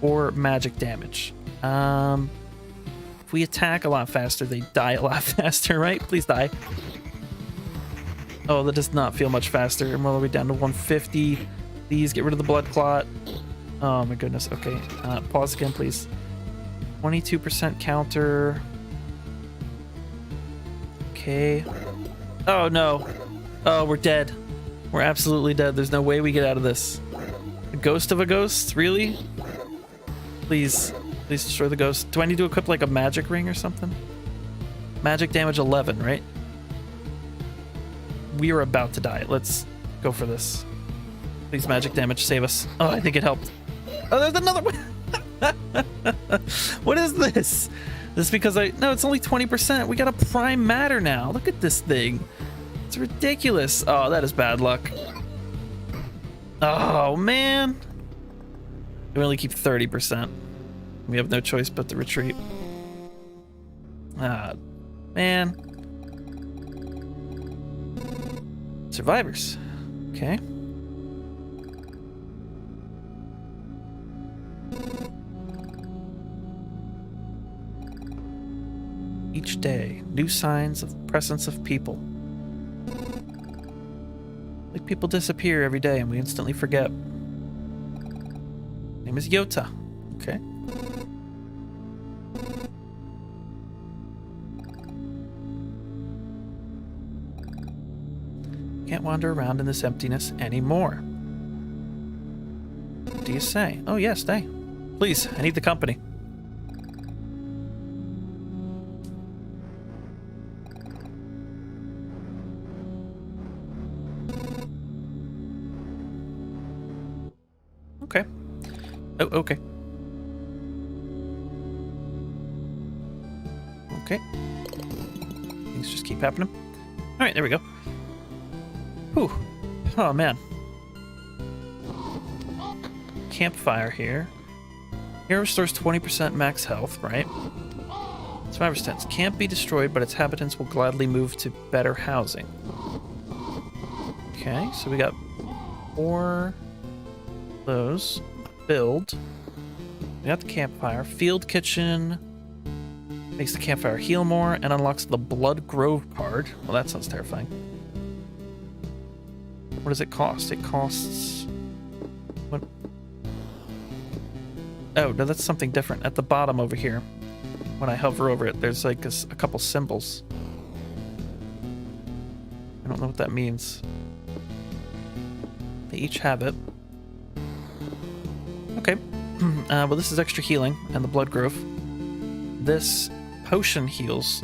or magic damage. If we attack a lot faster, they die a lot faster, right? Please die. Oh, that does not feel much faster. And we're all the way down to 150. Please get rid of the blood clot. Oh my goodness. Okay. Pause again, please. 22% counter. Okay. Oh no. Oh, we're dead. We're absolutely dead. There's no way we get out of this. A ghost of a ghost? Really? Please. Please destroy the ghost. Do I need to equip like a magic ring or something? Magic damage 11, right? We are about to die. Let's go for this. Please, magic damage, save us. Oh, I think it helped. Oh, there's another one. What is this? This is because no, it's only 20%. We got a prime matter now. Look at this thing. It's ridiculous. Oh, that is bad luck. Oh, man. We only keep 30%. We have no choice but to retreat. Ah, man. Survivors. Okay. Each day, new signs of presence of people. Like people disappear every day and we instantly forget. Name is Yota. Okay. Can't wander around in this emptiness anymore. What do you say? Oh, yes, stay. Please, I need the company. Oh, okay. Okay. Things just keep happening. All right, there we go. Whew. Oh, man. Campfire here. Here restores 20% max health, right? Survivor's tents can't be destroyed, but its inhabitants will gladly move to better housing. Okay, so we got 4 of those. Build. We got the campfire. Field kitchen makes the campfire heal more and unlocks the Blood Grove card. Well, that sounds terrifying. What does it cost? It costs... What? Oh, no, that's something different. At the bottom over here, when I hover over it, there's like a couple symbols. I don't know what that means. They each have it. Okay. Well, this is extra healing and the Blood Grove. This potion heals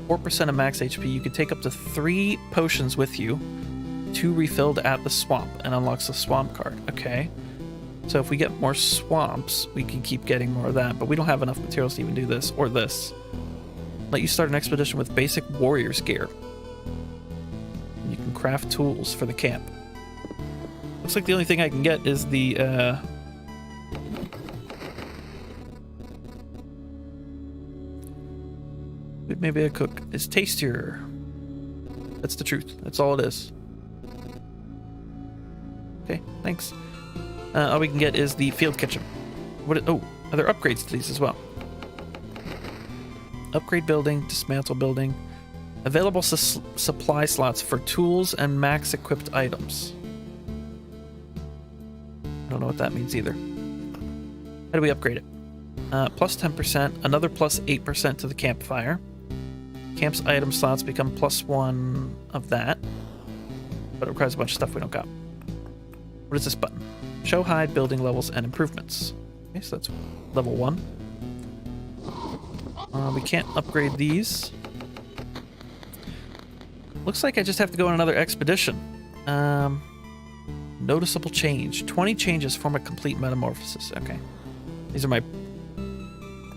4% of max HP. You can take up to 3 potions with you, 2 refilled at the swamp, and unlocks the swamp card. Okay. So if we get more swamps, we can keep getting more of that, but we don't have enough materials to even do this or this. Let you start an expedition with basic warrior's gear. You can craft tools for the camp. Looks like the only thing I can get is the, maybe a cook is tastier. That's the truth. That's all it is. Okay, thanks. All we can get is the field kitchen. Oh, are there upgrades to these as well? Upgrade building, dismantle building. Available supply slots for tools and max equipped items. I don't know what that means either. How do we upgrade it? Plus 10%, another plus 8% to the campfire. Camp's item slots become +1 of that, but it requires a bunch of stuff we don't got. What is this button? Show hide building levels and improvements. Okay, so that's level 1. We can't upgrade these. Looks like I just have to go on another expedition. Noticeable change. 20 changes form a complete metamorphosis. Okay. These are my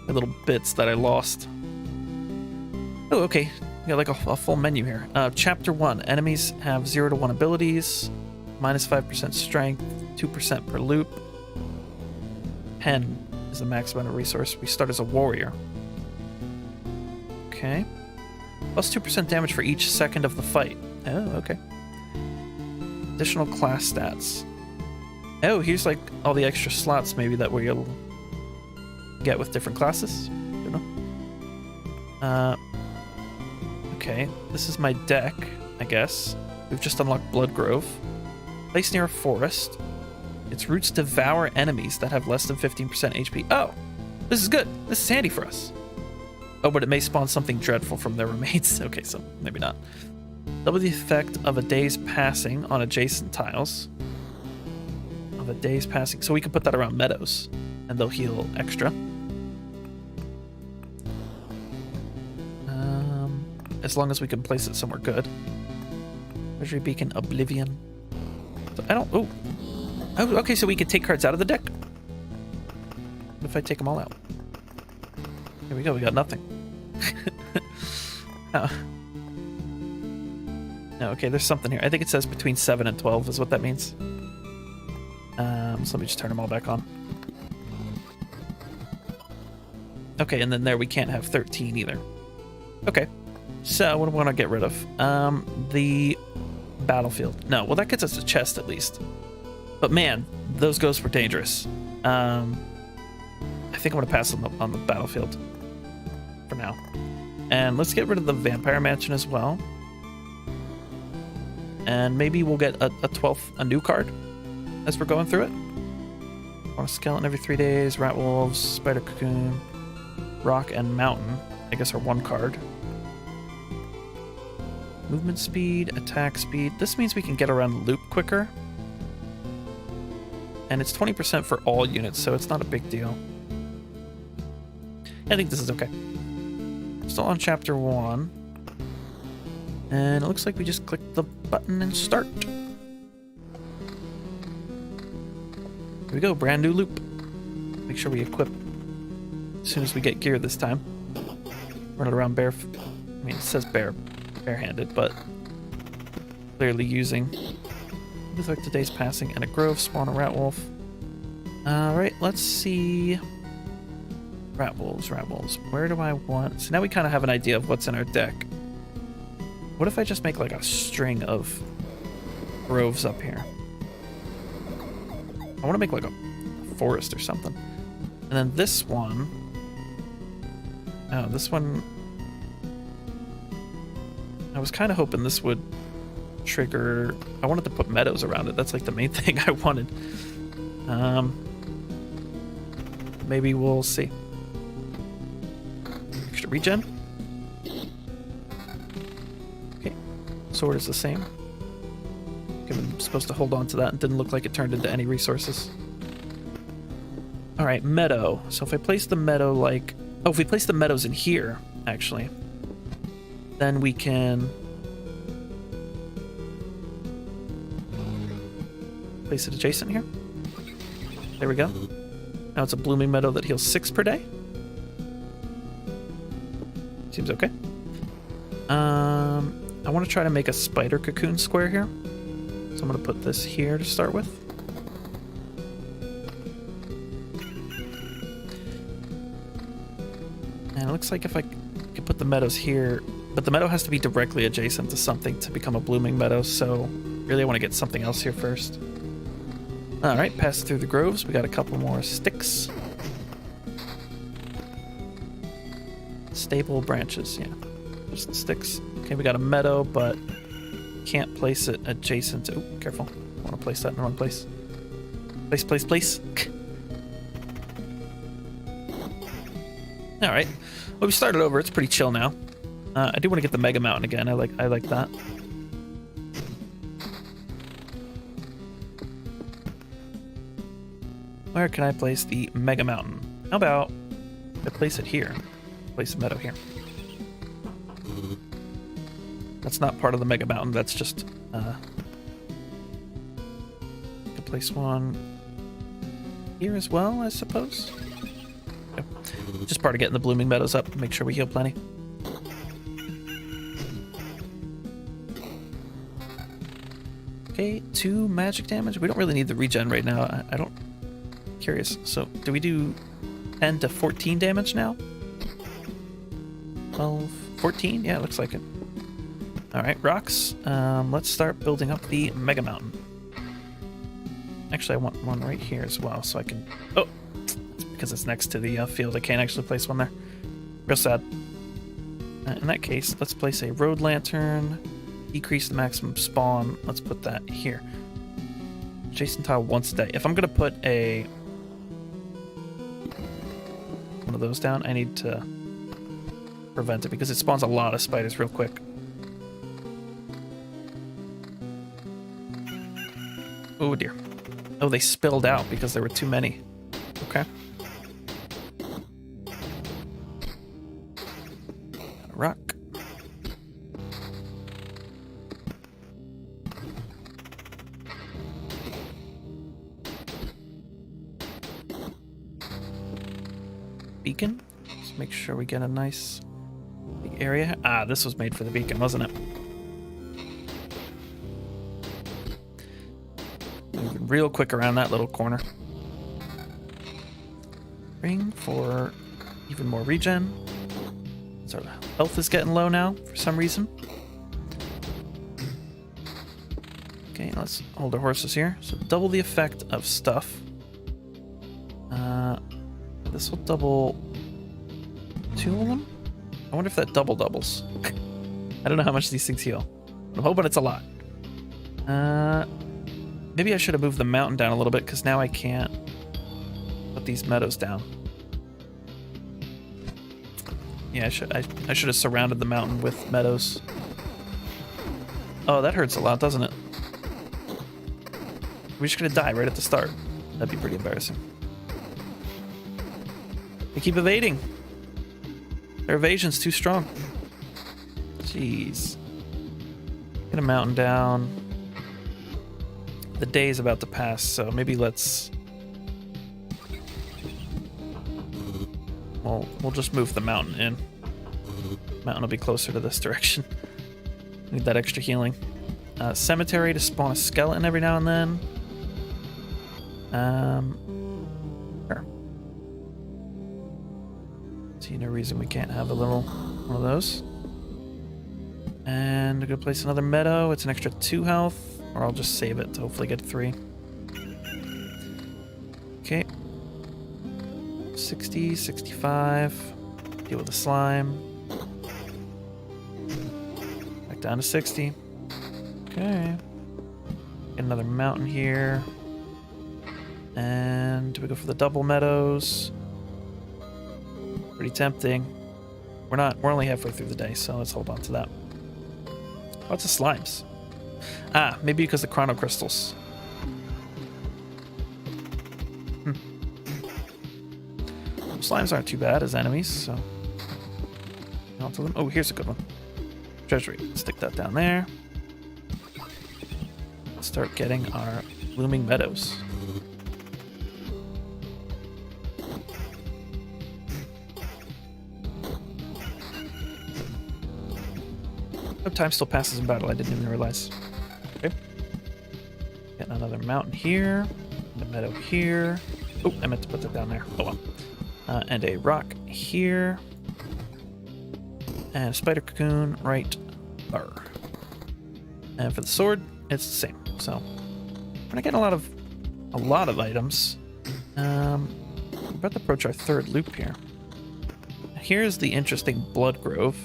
little bits that I lost. Oh, okay. We got like a full menu here. Chapter 1. Enemies have 0 to 1 abilities. -5% strength. 2% per loop. Pen is the max amount of resource. We start as a warrior. Okay. Plus 2% damage for each second of the fight. Oh, okay. Additional class stats. Oh, here's like all the extra slots maybe that we'll get with different classes. Don't know. Okay, this is my deck, I guess. We've just unlocked Blood Grove. Placed near a forest. Its roots devour enemies that have less than 15% HP. Oh, this is good. This is handy for us. Oh, but it may spawn something dreadful from their remains. Okay, so maybe not. Double the effect of a day's passing on adjacent tiles. Of a day's passing. So we can put that around meadows, and they'll heal extra. As long as we can place it somewhere good. Treasury Beacon, Oblivion. So I don't... Oh, okay, so we can take cards out of the deck? What if I take them all out? Here we go, we got nothing. Oh. No, okay, there's something here. I think it says between 7 and 12 is what that means. So let me just turn them all back on. Okay, and then there we can't have 13 either. Okay, so what do we want to get rid of? The battlefield. No, well that gets us a chest at least. But man, those ghosts were dangerous. I think I'm going to pass on the battlefield for now. And let's get rid of the vampire mansion as well. And maybe we'll get a new card as we're going through it. On a skeleton every 3 days, rat wolves, spider cocoon, rock and mountain, I guess are 1 card. Movement speed, attack speed. This means we can get around the loop quicker. And it's 20% for all units, so it's not a big deal. I think this is okay. Still on chapter 1. And it looks like we just click the button and start. Here we go, brand new loop. make sure we equip as soon as we get gear this time. Running around I mean, it says barehanded, but clearly using. Looks like the day's passing, and a grove spawn a rat wolf. Alright, let's see. Rat wolves. Where do I want? So now we kind of have an idea of what's in our deck. What if I just make like a string of groves up here? I want to make like a forest or something. And then this one. Oh, this one. I was kind of hoping this would trigger. I wanted to put meadows around it. That's like the main thing I wanted. Maybe we'll see. Extra regen. Okay, sword is the same. I'm supposed to hold on to that, and didn't look like it turned into any resources. All right, meadow. So if I place the meadow like, if we place the meadows in here, actually, then we can place it adjacent here. There we go. Now it's a blooming meadow that heals 6 per day. Seems okay. I want to try to make a spider cocoon square here. So I'm going to put this here to start with. And it looks like if I could put the meadows here, but the meadow has to be directly adjacent to something to become a blooming meadow, so really I want to get something else here first. Alright, pass through the groves. We got a couple more sticks. Stable branches, yeah. There's the sticks. Okay, we got a meadow, but can't place it adjacent to... Oh, careful. I want to place that in the wrong place. Place. Alright. Well, we started over. It's pretty chill now. I do want to get the Mega Mountain again. I like that. Where can I place the Mega Mountain? How about I place it here? Place the meadow here. That's not part of the Mega Mountain. That's just I can place one here as well, I suppose. Okay. Just part of getting the blooming meadows up. Make sure we heal plenty. Okay, 2 magic damage. We don't really need the regen right now. I don't. Curious. So, do we do 10 to 14 damage now? 12, 14? Yeah, it looks like it. Alright, rocks. Let's start building up the Mega Mountain. Actually, I want one right here as well, so I can... Oh! It's because it's next to the field. I can't actually place one there. Real sad. In that case, let's place a road lantern. Decrease the maximum spawn. Let's put that here. Jason tile once a day. If I'm going to put a... one of those down, I need to prevent it because it spawns a lot of spiders real quick. Oh dear. Oh, they spilled out because there were too many. Okay. Rock. Beacon. Let's make sure we get a nice big area. Ah, this was made for the beacon, wasn't it? Moving real quick around that little corner. Ring for even more regen. So our health is getting low now for some reason. Okay, let's hold our horses here. So double the effect of stuff. This will double 2 of them? I wonder if that doubles. I don't know how much these things heal. I'm hoping it's a lot. Maybe I should have moved the mountain down a little bit because now I can't put these meadows down. Yeah, I should have surrounded the mountain with meadows. Oh, that hurts a lot, doesn't it? We're just gonna die right at the start. That'd be pretty embarrassing. They keep evading. Their evasion's too strong. Jeez. Get a mountain down. The day is about to pass, so maybe let's We'll just move the mountain in. Mountain will be closer to this direction. Need that extra healing. Cemetery to spawn a skeleton every now and then. Sure. See no reason we can't have a little one of those. And we're gonna place another meadow. It's an extra 2 health, or I'll just save it to hopefully get 3. Okay. 60, 65. Deal with the slime. Back down to 60. Okay. Get another mountain here. And we go for the double meadows. Pretty tempting. We're only halfway through the day, so let's hold on to that. Lots of slimes. Ah, maybe because the chrono crystals. Slimes aren't too bad as enemies, so onto them. Oh, here's a good one. Treasury. Stick that down there. Let's start getting our blooming meadows. Oh, time still passes in battle. I didn't even realize. Okay. Getting another mountain here. And a meadow here. Oh, I meant to put that down there. Oh well. And a rock here. And a spider cocoon right there. And for the sword, it's the same. So we're not getting a lot of items. We're about to approach our 3rd loop here. Here's the interesting blood grove.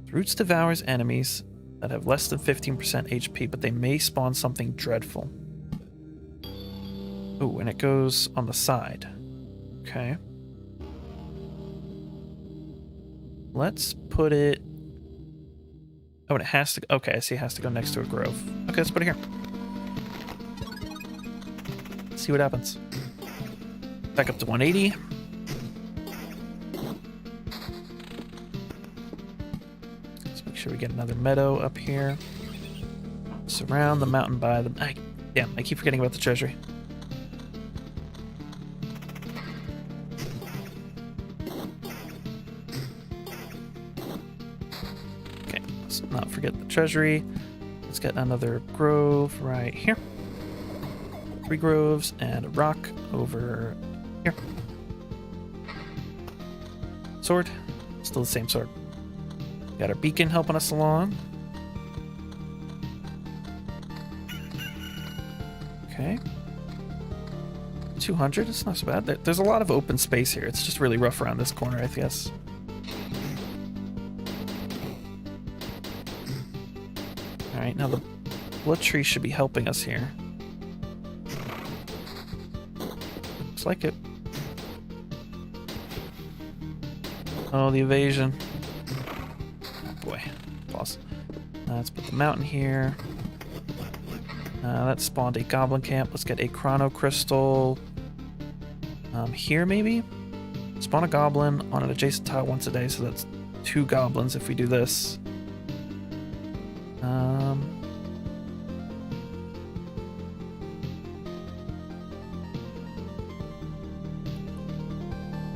The roots devours enemies that have less than 15% HP, but they may spawn something dreadful. Ooh, and it goes on the side. Okay. Let's put it... Oh, and it has to... Okay, I see it has to go next to a grove. Okay, let's put it here. Let's see what happens. Back up to 180. Let's make sure we get another meadow up here. Surround the mountain by the... Damn, I keep forgetting about the treasury. Not forget the treasury. Let's get another grove right here. 3 groves and a rock over here. Sword. Still the same sword. Got our beacon helping us along. Okay. 200. It's not so bad. There's a lot of open space here. It's just really rough around this corner, I guess. Alright, now the blood tree should be helping us here. Looks like it. Oh, the evasion. Oh boy. Pause. Let's put the mountain here. That spawned a goblin camp. Let's get a chrono crystal. Here maybe? Spawn a goblin on an adjacent tile once a day, so that's 2 goblins if we do this.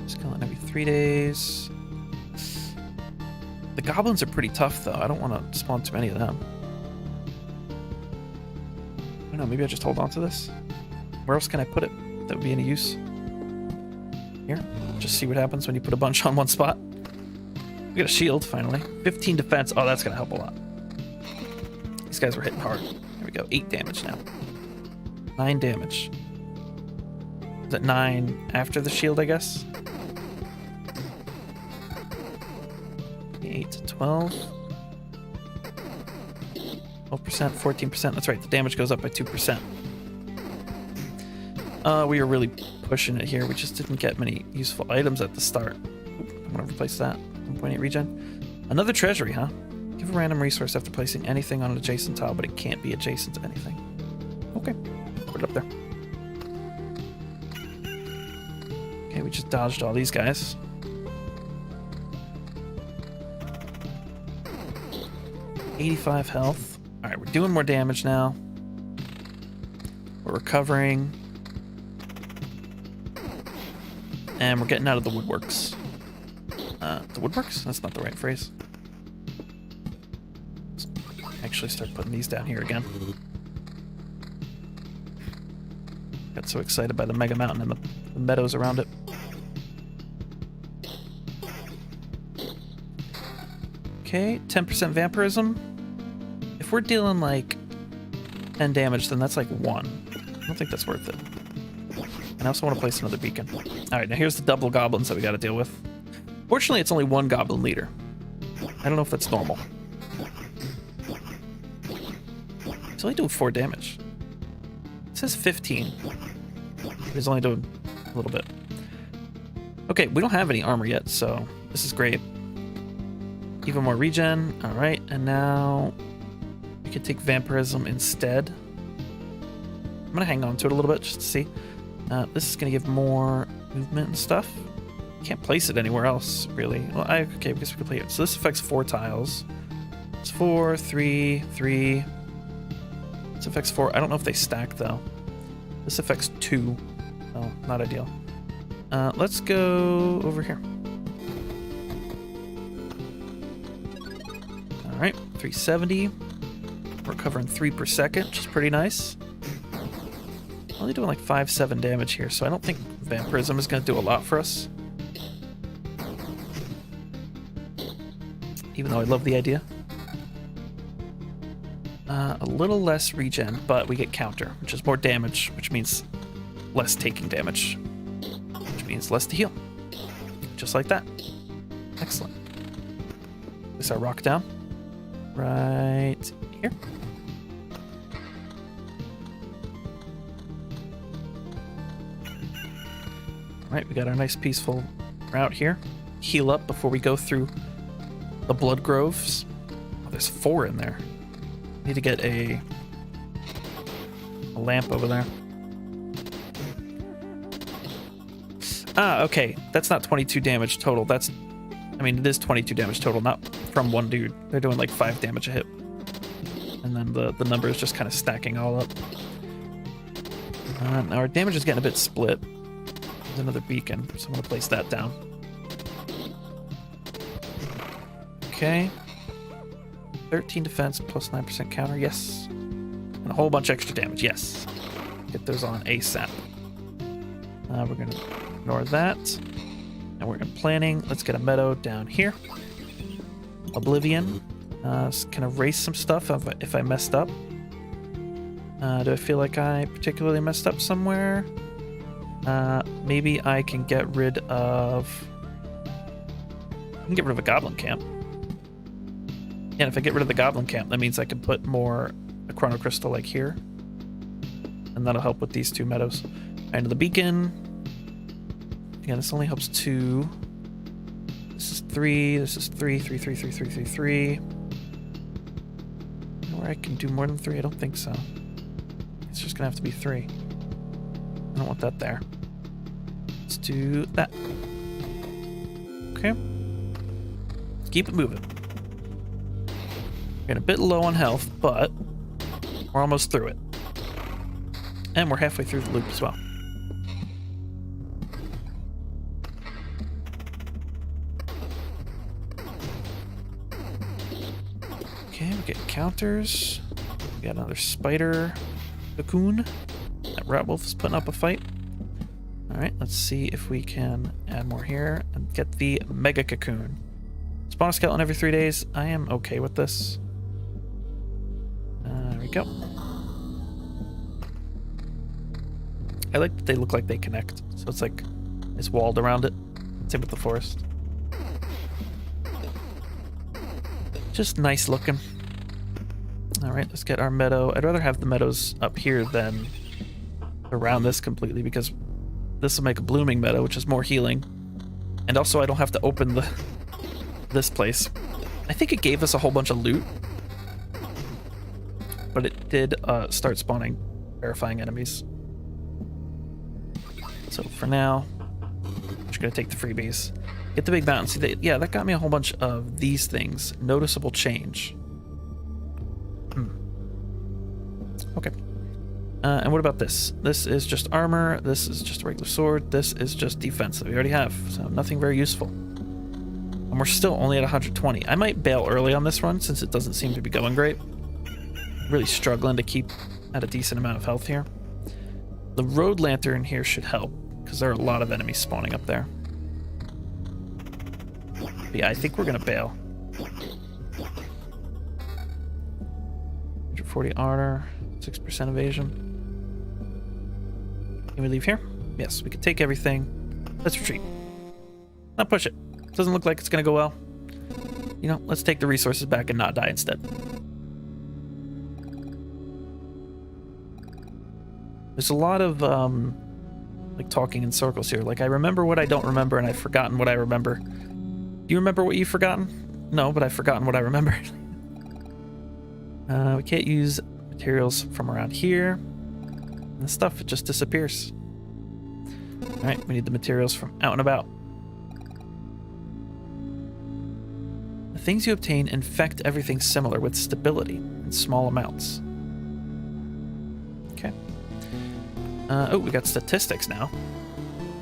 Skeleton every 3 days. The goblins are pretty tough, though. I don't want to spawn too many of them. I don't know, maybe I just hold on to this? Where else can I put it that would be any use? Here? Just see what happens when you put a bunch on one spot. We got a shield, finally. 15 defense. Oh, that's going to help a lot. These guys were hitting hard. There we go. 8 damage now. 9 damage. Is that 9 after the shield, I guess? 8 to 12. 12%, 14%. That's right. The damage goes up by 2%. We were really pushing it here. We just didn't get many useful items at the start. Oop, I'm going to replace that. 1.8 regen. Another treasury, huh? Give a random resource after placing anything on an adjacent tile, but it can't be adjacent to anything. Okay. Put it up there. Okay, we just dodged all these guys. $85 health. Alright, we're doing more damage now. We're recovering. And we're getting out of the woodworks. The woodworks? That's not the right phrase. Let's actually start putting these down here again. Got so excited by the mega mountain and the meadows around it. Okay, 10% vampirism. If we're dealing like 10 damage, then that's like 1. I don't think that's worth it. And I also want to place another beacon. Alright, now here's the double goblins that we got to deal with. Fortunately, it's only 1 goblin leader. I don't know if that's normal. It's only doing 4 damage. It says 15. He's only doing a little bit. Okay, we don't have any armor yet, so this is great. Even more regen. Alright, and now we can take vampirism instead. I'm going to hang on to it a little bit just to see. This is going to give more movement and stuff. Can't place it anywhere else, really. Well, okay, I guess we can play it. So this affects 4 tiles. It's 4, 3, 3. This affects 4. I don't know if they stack, though. This affects 2. So, not ideal. Let's go over here. Alright, 370. We're covering 3 per second, which is pretty nice. Only doing like 5-7 damage here, so I don't think vampirism is going to do a lot for us. Even though I love the idea. A little less regen, but we get counter, which is more damage, which means less taking damage, which means less to heal. Just like that. Excellent. Place our rock down. Right here. Alright, we got our nice peaceful route here. Heal up before we go through the blood groves. Oh, there's 4 in there. Need to get a lamp over there. Ah, okay. That's not 22 damage total. I mean, it is 22 damage total, not from one dude. They're doing like 5 damage a hit. And then the number is just kind of stacking all up. Now our damage is getting a bit split. There's another beacon, so I'm going to place that down. Okay. 13 defense plus 9% counter, yes. And a whole bunch extra damage, yes. Get those on ASAP. We're going to ignore that. And we're in planning. Let's get a meadow down here. Oblivion. Can erase some stuff if I messed up. Do I feel like I particularly messed up somewhere? Maybe I can get rid of... I can get rid of a goblin camp. Yeah, and if I get rid of the goblin camp, that means I can put more a chrono crystal like here. And that'll help with these 2 meadows. Alright, the beacon. Again, this only helps 2. This is 3. This is 3, 3, 3, 3, 3, 3, 3. Where I can do more than 3? I don't think so. It's just gonna have to be 3. I don't want that there. Let's do that. Okay. Let's keep it moving. We're getting a bit low on health, but we're almost through it. And we're halfway through the loop as well. Okay, we get counters. We got another spider cocoon. That rat wolf is putting up a fight. Alright, let's see if we can add more here and get the mega cocoon. Spawn a skeleton every 3 days. I am okay with this. There we go. I like that they look like they connect. So it's like it's walled around it. Same with the forest. Just nice looking. Alright, let's get our meadow. I'd rather have the meadows up here than around this completely, because this will make a blooming meadow, which is more healing. And also I don't have to open this place. I think it gave us a whole bunch of loot. But it did start spawning terrifying enemies. So for now, I'm just going to take the freebies. Get the big mountain. See, yeah, that got me a whole bunch of these things. Noticeable change. Okay. And what about this? This is just armor. This is just a regular sword. This is just defense that we already have. So nothing very useful. And we're still only at 120. I might bail early on this run since it doesn't seem to be going great. Really struggling to keep at a decent amount of health here. The road lantern here should help because there are a lot of enemies spawning up there. But yeah, I think we're going to bail. 140 armor, 6% evasion. Can we leave here? Yes, we can take everything. Let's retreat. Not push it. Doesn't look like it's going to go well. You know, let's take the resources back and not die instead. There's a lot of, like, talking in circles here. Like, I remember what I don't remember, and I've forgotten what I remember. Do you remember what you've forgotten? No, but I've forgotten what I remember. We can't use materials from around here. And the stuff, it just disappears. Alright, we need the materials from out and about. The things you obtain infect everything similar with stability in small amounts. Okay. Oh, we got statistics now.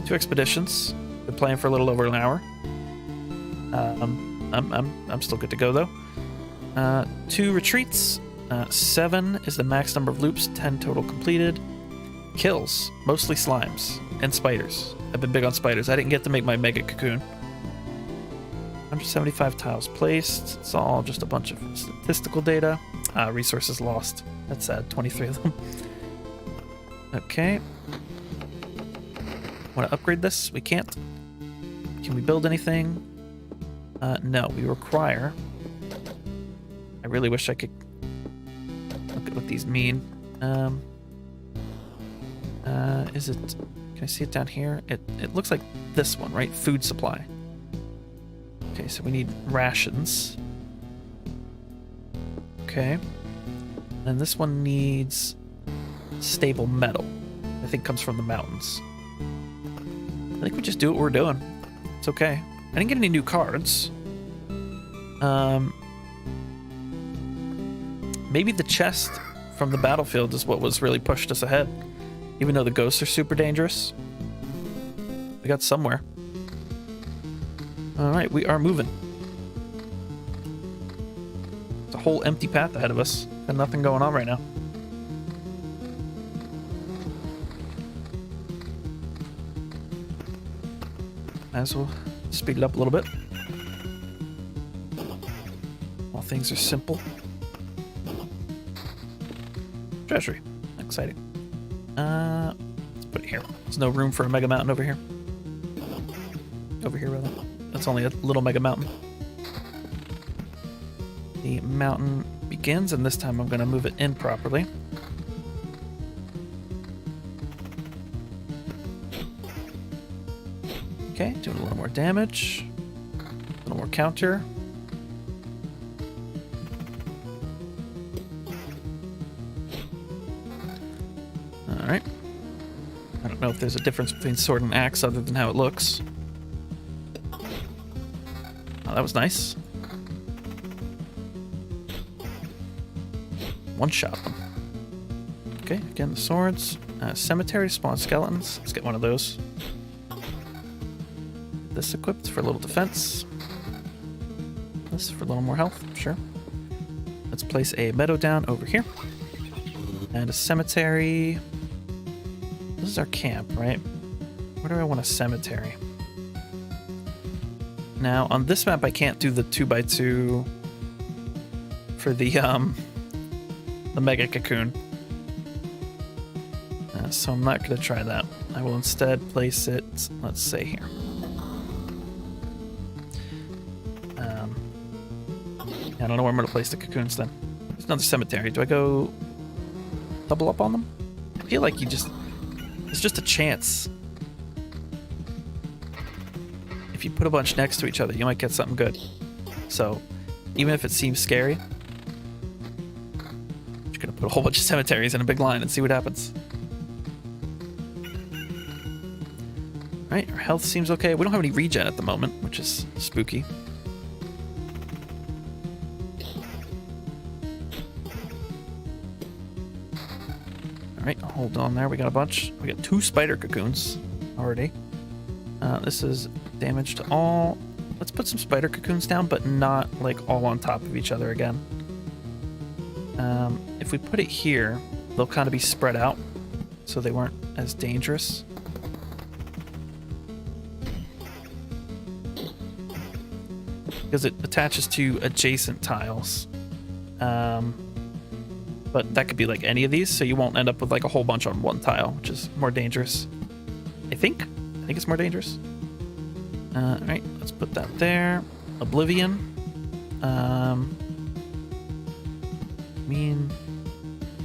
2 expeditions. Been playing for a little over an hour. I'm still good to go though. 2 retreats. 7 is the max number of loops. 10 total completed. Kills, mostly slimes and spiders. I've been big on spiders. I didn't get to make my mega cocoon. 175 tiles placed. It's all just a bunch of statistical data. Resources lost. That's sad. 23 of them. Okay. Want to upgrade this? We can't. Can we build anything? No, we require. I really wish I could look at what these mean. Is it? Can I see it down here? It looks like this one, right? Food supply. Okay, so we need rations. Okay. And this one needs stable metal. I think comes from the mountains. I think we just do what we're doing. It's okay. I didn't get any new cards. Maybe the chest from the battlefield is what was really pushed us ahead. Even though the ghosts are super dangerous. We got somewhere. Alright, we are moving. It's a whole empty path ahead of us. Got nothing going on right now. Might as well speed it up a little bit. All things are simple. Treasury. Exciting. Let's put it here. There's no room for a mega mountain over here. Over here, rather. That's only a little mega mountain. The mountain begins, and this time I'm going to move it in properly. Okay, doing a little more damage. A little more counter. Alright. I don't know if there's a difference between sword and axe other than how it looks. Oh, that was nice. One shot them. Okay, again, the swords. Cemetery spawn skeletons. Let's get one of those. This equipped for a little defense. This for a little more health, sure. Let's place a meadow down over here. And a cemetery. This is our camp, right? Where do I want a cemetery? Now, on this map, I can't do the 2x2 for the mega cocoon. So I'm not going to try that. I will instead place it, let's say, here. I don't know where I'm going to place the cocoons then. There's another cemetery. Do I go double up on them? I feel like it's just a chance. If you put a bunch next to each other, you might get something good. So, even if it seems scary, I'm just going to put a whole bunch of cemeteries in a big line and see what happens. Alright, our health seems okay. We don't have any regen at the moment, which is spooky. Alright, hold on there. We got a bunch. We got 2 spider cocoons already. This is damage to all. Let's put some spider cocoons down, but not like all on top of each other again. If we put it here, they'll kind of be spread out, so they weren't as dangerous. Because it attaches to adjacent tiles. But that could be like any of these, so you won't end up with like a whole bunch on one tile, which is more dangerous. I think it's more dangerous. Alright, let's put that there. Oblivion. I mean,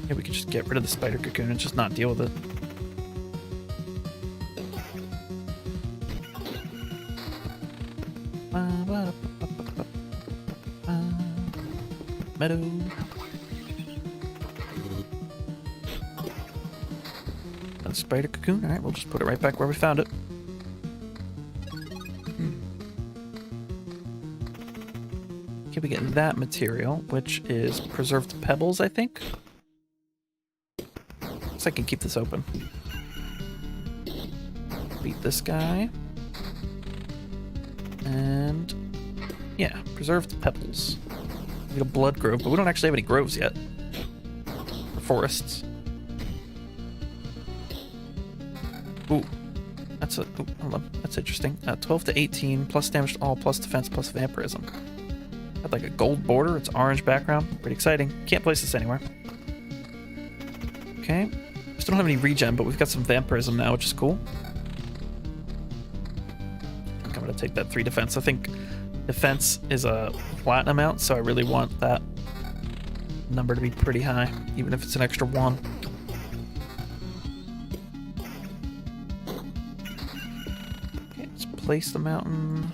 yeah, we could just get rid of the spider cocoon and just not deal with it. Meadow. Another spider cocoon. Alright, we'll just put it right back where we found it. Okay, we get that material, which is preserved pebbles, I think. So I can keep this open. Beat this guy. And yeah, preserved pebbles. We get a blood grove, but we don't actually have any groves yet. Or forests. Ooh, that's interesting. 12 to 18, plus damage to all, plus defense, plus vampirism. Got like a gold border. It's orange background. Pretty exciting. Can't place this anywhere. Okay. Still don't have any regen, but we've got some vampirism now, which is cool. I think I'm gonna take that 3 defense. I think defense is a platinum amount, so I really want that number to be pretty high, even if it's an extra 1. Okay, let's place the mountain.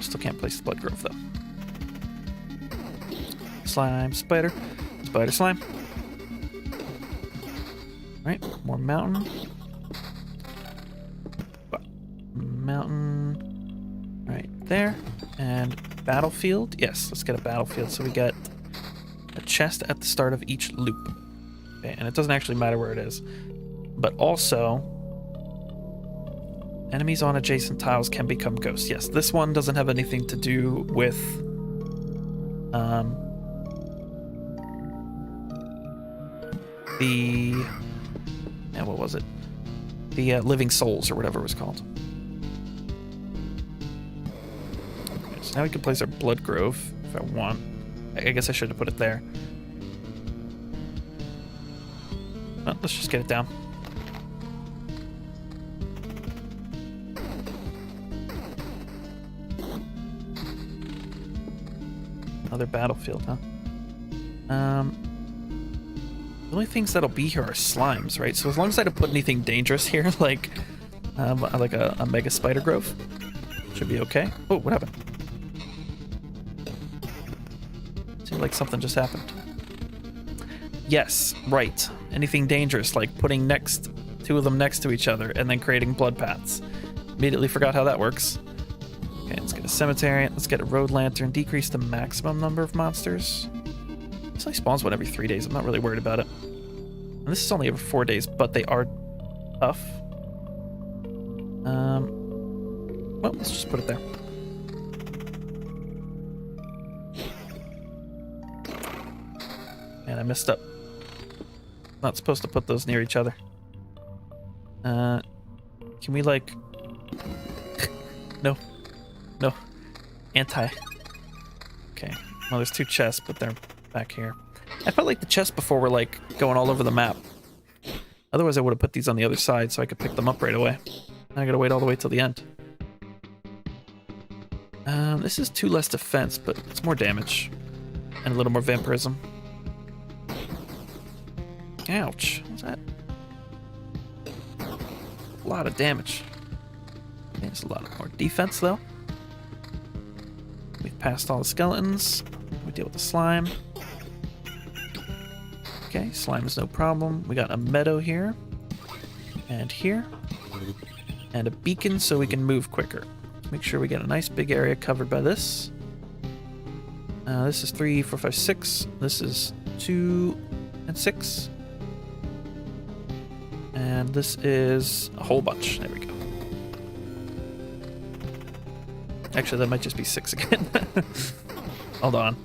Still can't place the blood grove though. Slime, spider, spider, slime. Alright, more mountain. Mountain right there. And battlefield. Yes, let's get a battlefield. So we get a chest at the start of each loop. Okay, and it doesn't actually matter where it is. But also, enemies on adjacent tiles can become ghosts. Yes, this one doesn't have anything to do with what was it? The living souls or whatever it was called. Okay, so now we can place our blood grove if I want. I guess I should have put it there. Well, let's just get it down. Another battlefield, huh? The only things that'll be here are slimes, right? So as long as I don't put anything dangerous here, like a mega spider grove, should be okay. Oh, what happened? Seemed like something just happened. Yes, right. Anything dangerous, like putting 2 of them next to each other and then creating blood paths. Immediately forgot how that works. Okay, let's get a cemetery. Let's get a road lantern. Decrease the maximum number of monsters. This only spawns one every 3 days. I'm not really worried about it. And this is only every 4 days, but they are tough. Well, let's just put it there. And I messed up. Not supposed to put those near each other. Can we like... No. No. Anti. Okay. Well, there's 2 chests, but they're back here. I felt like the chests before were like going all over the map. Otherwise I would have put these on the other side so I could pick them up right away. Now I gotta wait all the way till the end. This is 2 less defense, but it's more damage. And a little more vampirism. Ouch. What's that? A lot of damage. There's a lot more defense though. We've passed all the skeletons. We deal with the slime. Okay, slime is no problem. We got a meadow here. And here. And a beacon so we can move quicker. Make sure we get a nice big area covered by this. This is 3, 4, 5, 6. This is 2 and 6. And this is a whole bunch. There we go. Actually, that might just be 6 again. Hold on.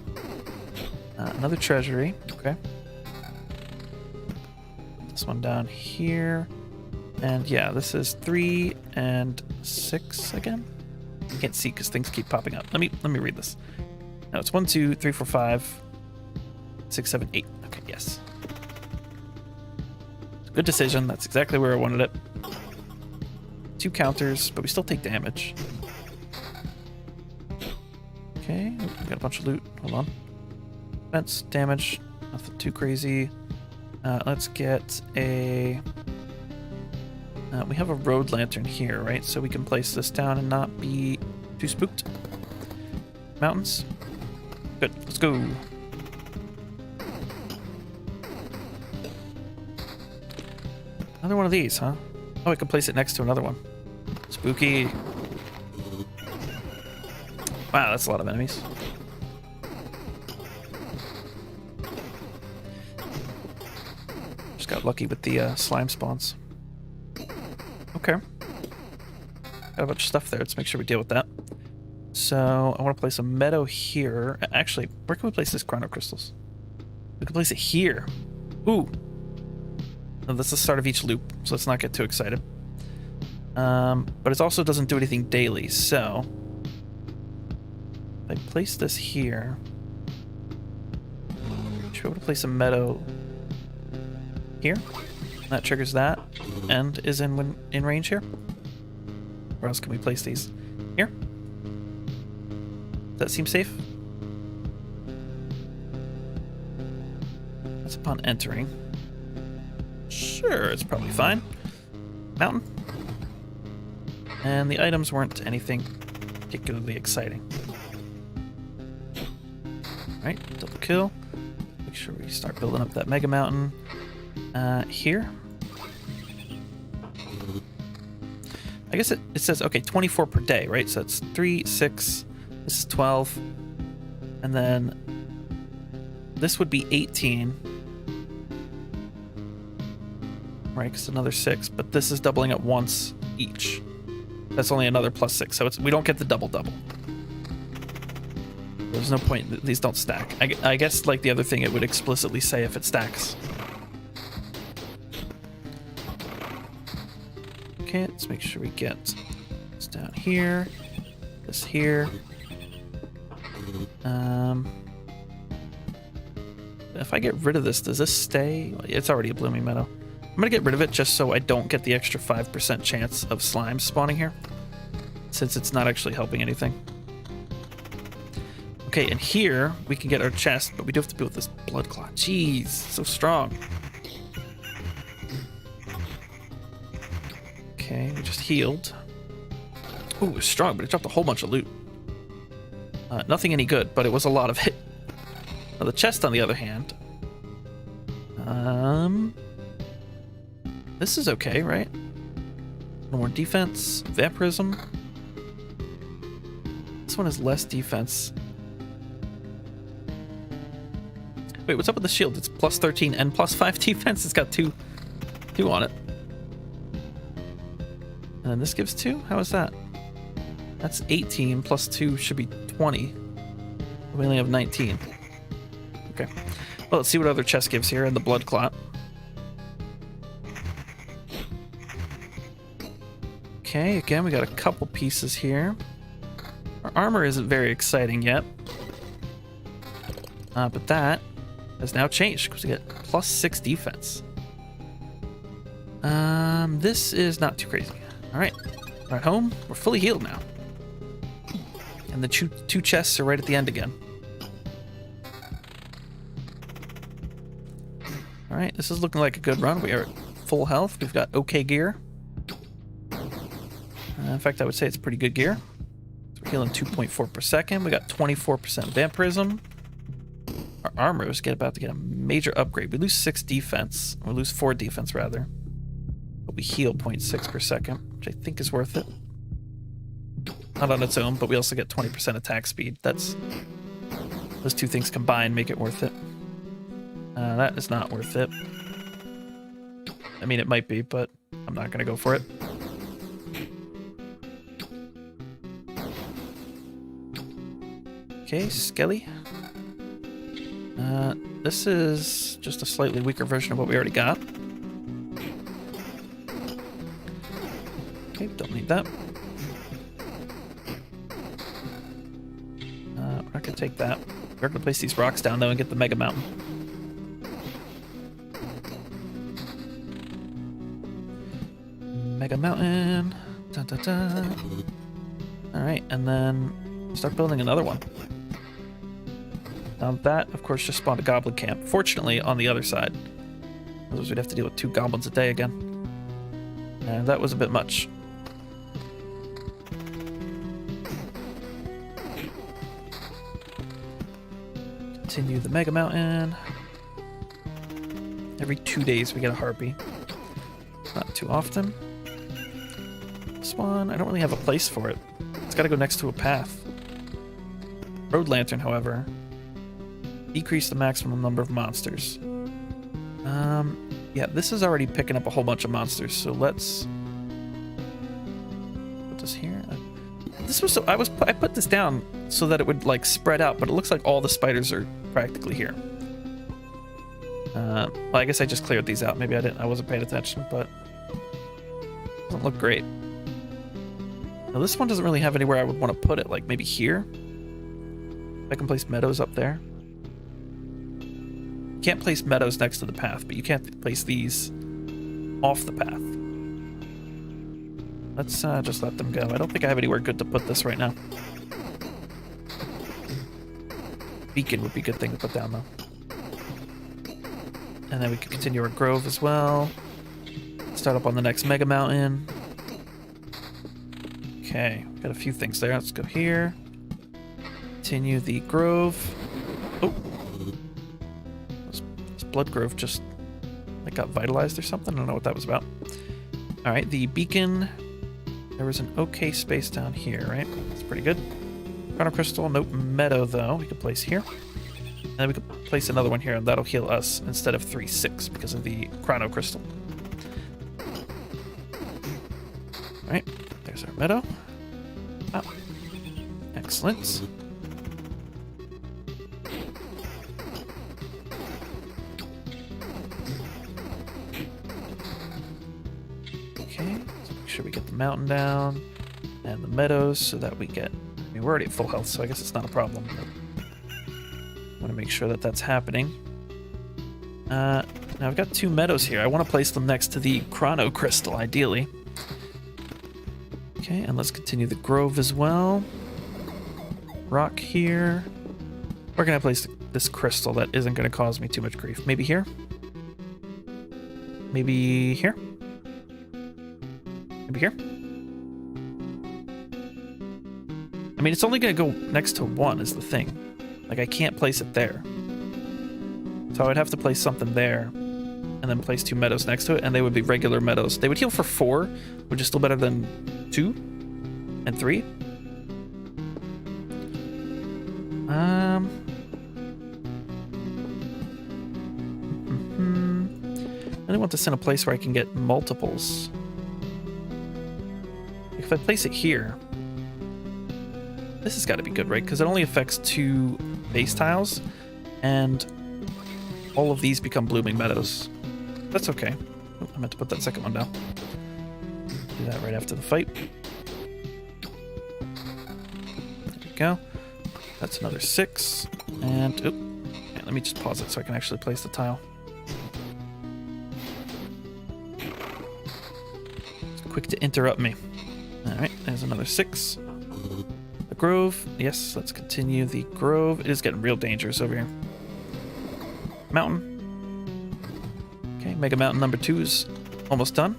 Another treasury. Okay. This one down here. And yeah, this is 3 and 6 again. I can't see because things keep popping up. Let me read this. No, it's 1, 2, 3, 4, 5, 6, 7, 8. Okay, yes. Good decision. That's exactly where I wanted it. 2 counters, but we still take damage. Okay, we got a bunch of loot. Hold on. Defense, damage, nothing too crazy. Let's get a... we have a road lantern here, right? So we can place this down and not be too spooked. Mountains. Good, let's go. Another one of these, huh? Oh, I can place it next to another one. Spooky. Wow, that's a lot of enemies. Just got lucky with the slime spawns. Okay. Got a bunch of stuff there. Let's make sure we deal with that. So I want to place a meadow here. Actually, where can we place this chrono crystals? We can place it here. Ooh. No, that's the start of each loop, so let's not get too excited. But it also doesn't do anything daily, so if I place this here, should be able to place a meadow here. That triggers that, and is in range here. Where else can we place these? Here. Does that seem safe? That's upon entering. Sure, it's probably fine. Mountain. And the items weren't anything particularly exciting. Alright, double kill. Make sure we start building up that mega mountain. Here. I guess it says, okay, 24 per day, right? So it's 3, 6, this is 12. And then this would be 18. Right, because another 6, but this is doubling it once each. That's only another +6, so we don't get the double. There's no point, these don't stack. I guess like the other thing, it would explicitly say if it stacks. Okay, let's make sure we get this down here, this here. If I get rid of this, does this stay? It's already a blooming meadow. I'm gonna get rid of it just so I don't get the extra 5% chance of slimes spawning here, since it's not actually helping anything. Okay, and here we can get our chest, but we do have to build this blood clot. Jeez, so strong. Okay, we just healed. Ooh, it was strong, but it dropped a whole bunch of loot. Nothing any good, but it was a lot of it. Now the chest, on the other hand, this is okay, right? No more defense, vampirism. This one has less defense. Wait, what's up with the shield? It's +13 and +5 defense. It's got two on it. And then this gives 2? How is that? That's 18 plus 2 should be 20. We only have 19. Okay. Well, let's see what other chest gives here in the blood clot. Okay, again, we got a couple pieces here. Our armor isn't very exciting yet. But that has now changed because we get +6 defense. This is not too crazy. All right, we're at home. We're fully healed now. And the two chests are right at the end again. All right, this is looking like a good run. We are at full health. We've got okay gear. In fact, I would say it's pretty good gear. So we're healing 2.4 per second. We got 24% vampirism. Our armor is about to get a major upgrade. We lose 6 defense. We lose 4 defense, rather. But we heal 0.6 per second, which I think is worth it. Not on its own, but we also get 20% attack speed. Those two things combined make it worth it. That is not worth it. I mean, it might be, but I'm not gonna go for it. Okay, Skelly. This is just a slightly weaker version of what we already got. Okay, don't need that. We're not gonna take that. We're gonna place these rocks down though and get the Mega Mountain. Mega Mountain. Dun, dun, dun. Alright, and then start building another one. Now that, of course, just spawned a goblin camp. Fortunately, on the other side. Otherwise we'd have to deal with 2 goblins a day again. And that was a bit much. Continue the Mega Mountain. Every 2 days we get a Harpy. Not too often. This one, I don't really have a place for it. It's gotta go next to a path. Road Lantern, however, decrease the maximum number of monsters. Yeah, this is already picking up a whole bunch of monsters, so let's put this here. This was so I put this down so that it would like spread out, but it looks like all the spiders are practically here. Well, I guess I just cleared these out. Maybe I wasn't paying attention, but it doesn't look great. Now this one doesn't really have anywhere I would want to put it, like maybe here. I can place meadows up there. You can't place meadows next to the path, but you can't place these off the path. Let's just let them go. I don't think I have anywhere good to put this right now. Beacon would be a good thing to put down, though. And then we can continue our grove as well. Start up on the next Mega Mountain. Okay, got a few things there. Let's go here. Continue the grove. Oh! This blood grove just like got vitalized or something. I don't know what that was about. Alright, the beacon. There was an okay space down here, right? That's pretty good. Chrono Crystal, nope. Meadow, though, we could place here. And then we could place another one here, and that'll heal us instead of 3/6 because of the Chrono Crystal. Alright, there's our meadow. Ah, excellent. Okay, so make sure we get the mountain down and the meadows so that we get... I mean, we're already at full health, so I guess it's not a problem. I want to make sure that that's happening. Now I've got 2 meadows here. I want to place them next to the Chrono Crystal, ideally. Okay, and let's continue the grove as well. Rock here. Where can I place this crystal that isn't going to cause me too much grief? Maybe here? Maybe here? Maybe here? I mean, it's only going to go next to 1 is the thing. Like, I can't place it there. So I would have to place something there and then place 2 meadows next to it, and they would be regular meadows. They would heal for 4, which is still better than 2 and 3. I really want this in a place where I can get multiples. If I place it here, this has got to be good, right? Because it only affects 2 base tiles, and all of these become blooming meadows. That's okay. Oh, I meant to put that second one down. Do that right after the fight. There we go. That's another 6. And, oh, yeah, let me just pause it so I can actually place the tile. It's quick to interrupt me. Alright, there's another 6. The grove. Yes, let's continue the grove. It is getting real dangerous over here. Mountain. Okay, Mega Mountain number 2 is almost done.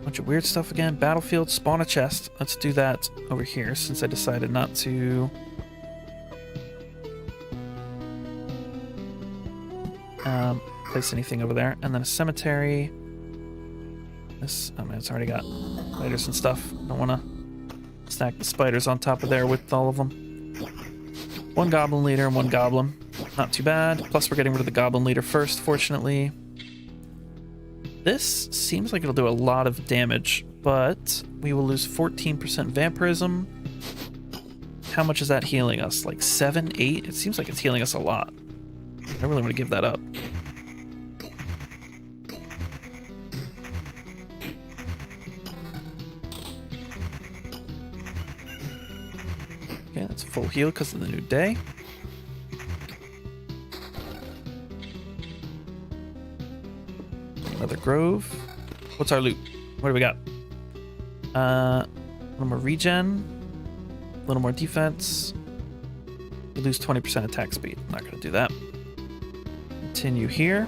Bunch of weird stuff again. Battlefield, spawn a chest. Let's do that over here since I decided not to... place anything over there. And then a cemetery. This, I mean, it's already got spiders and stuff. Don't want to stack the spiders on top of there with all of them. 1 goblin leader and 1 goblin. Not too bad. Plus, we're getting rid of the Goblin Leader first, fortunately. This seems like it'll do a lot of damage, but we will lose 14% Vampirism. How much is that healing us? Like 7, 8? It seems like it's healing us a lot. I really want to give that up. Okay, that's full heal because of the new day. Another grove. What's our loot? What do we got? A little more regen. A little more defense. We lose 20% attack speed. Not going to do that. Continue here.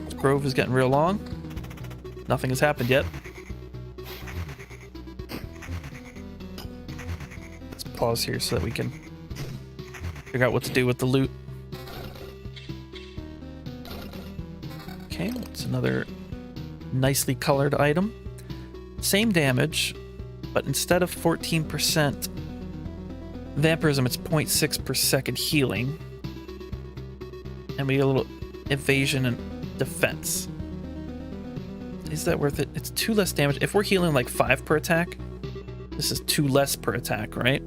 This grove is getting real long. Nothing has happened yet. Let's pause here so that we can figure out what to do with the loot. Okay, it's another nicely colored item. Same damage, but instead of 14% vampirism, it's 0.6 per second healing. And we get a little evasion and defense. Is that worth it? It's 2 less damage. If we're healing like 5 per attack, this is 2 less per attack, right?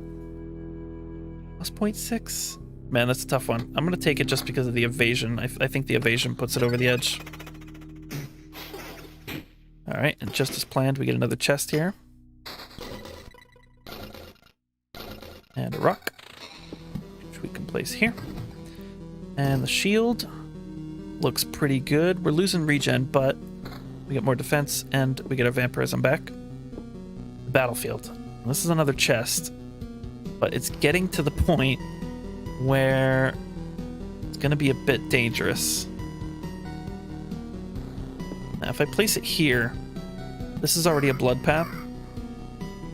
Plus 0.6? Man, that's a tough one. I'm going to take it just because of the evasion. I think the evasion puts it over the edge. Alright, and just as planned, we get another chest here. And a rock, which we can place here. And the shield looks pretty good. We're losing regen, but we get more defense, and we get our vampirism back. The battlefield. This is another chest, but it's getting to the point where it's going to be a bit dangerous. Now, if I place it here, this is already a blood path,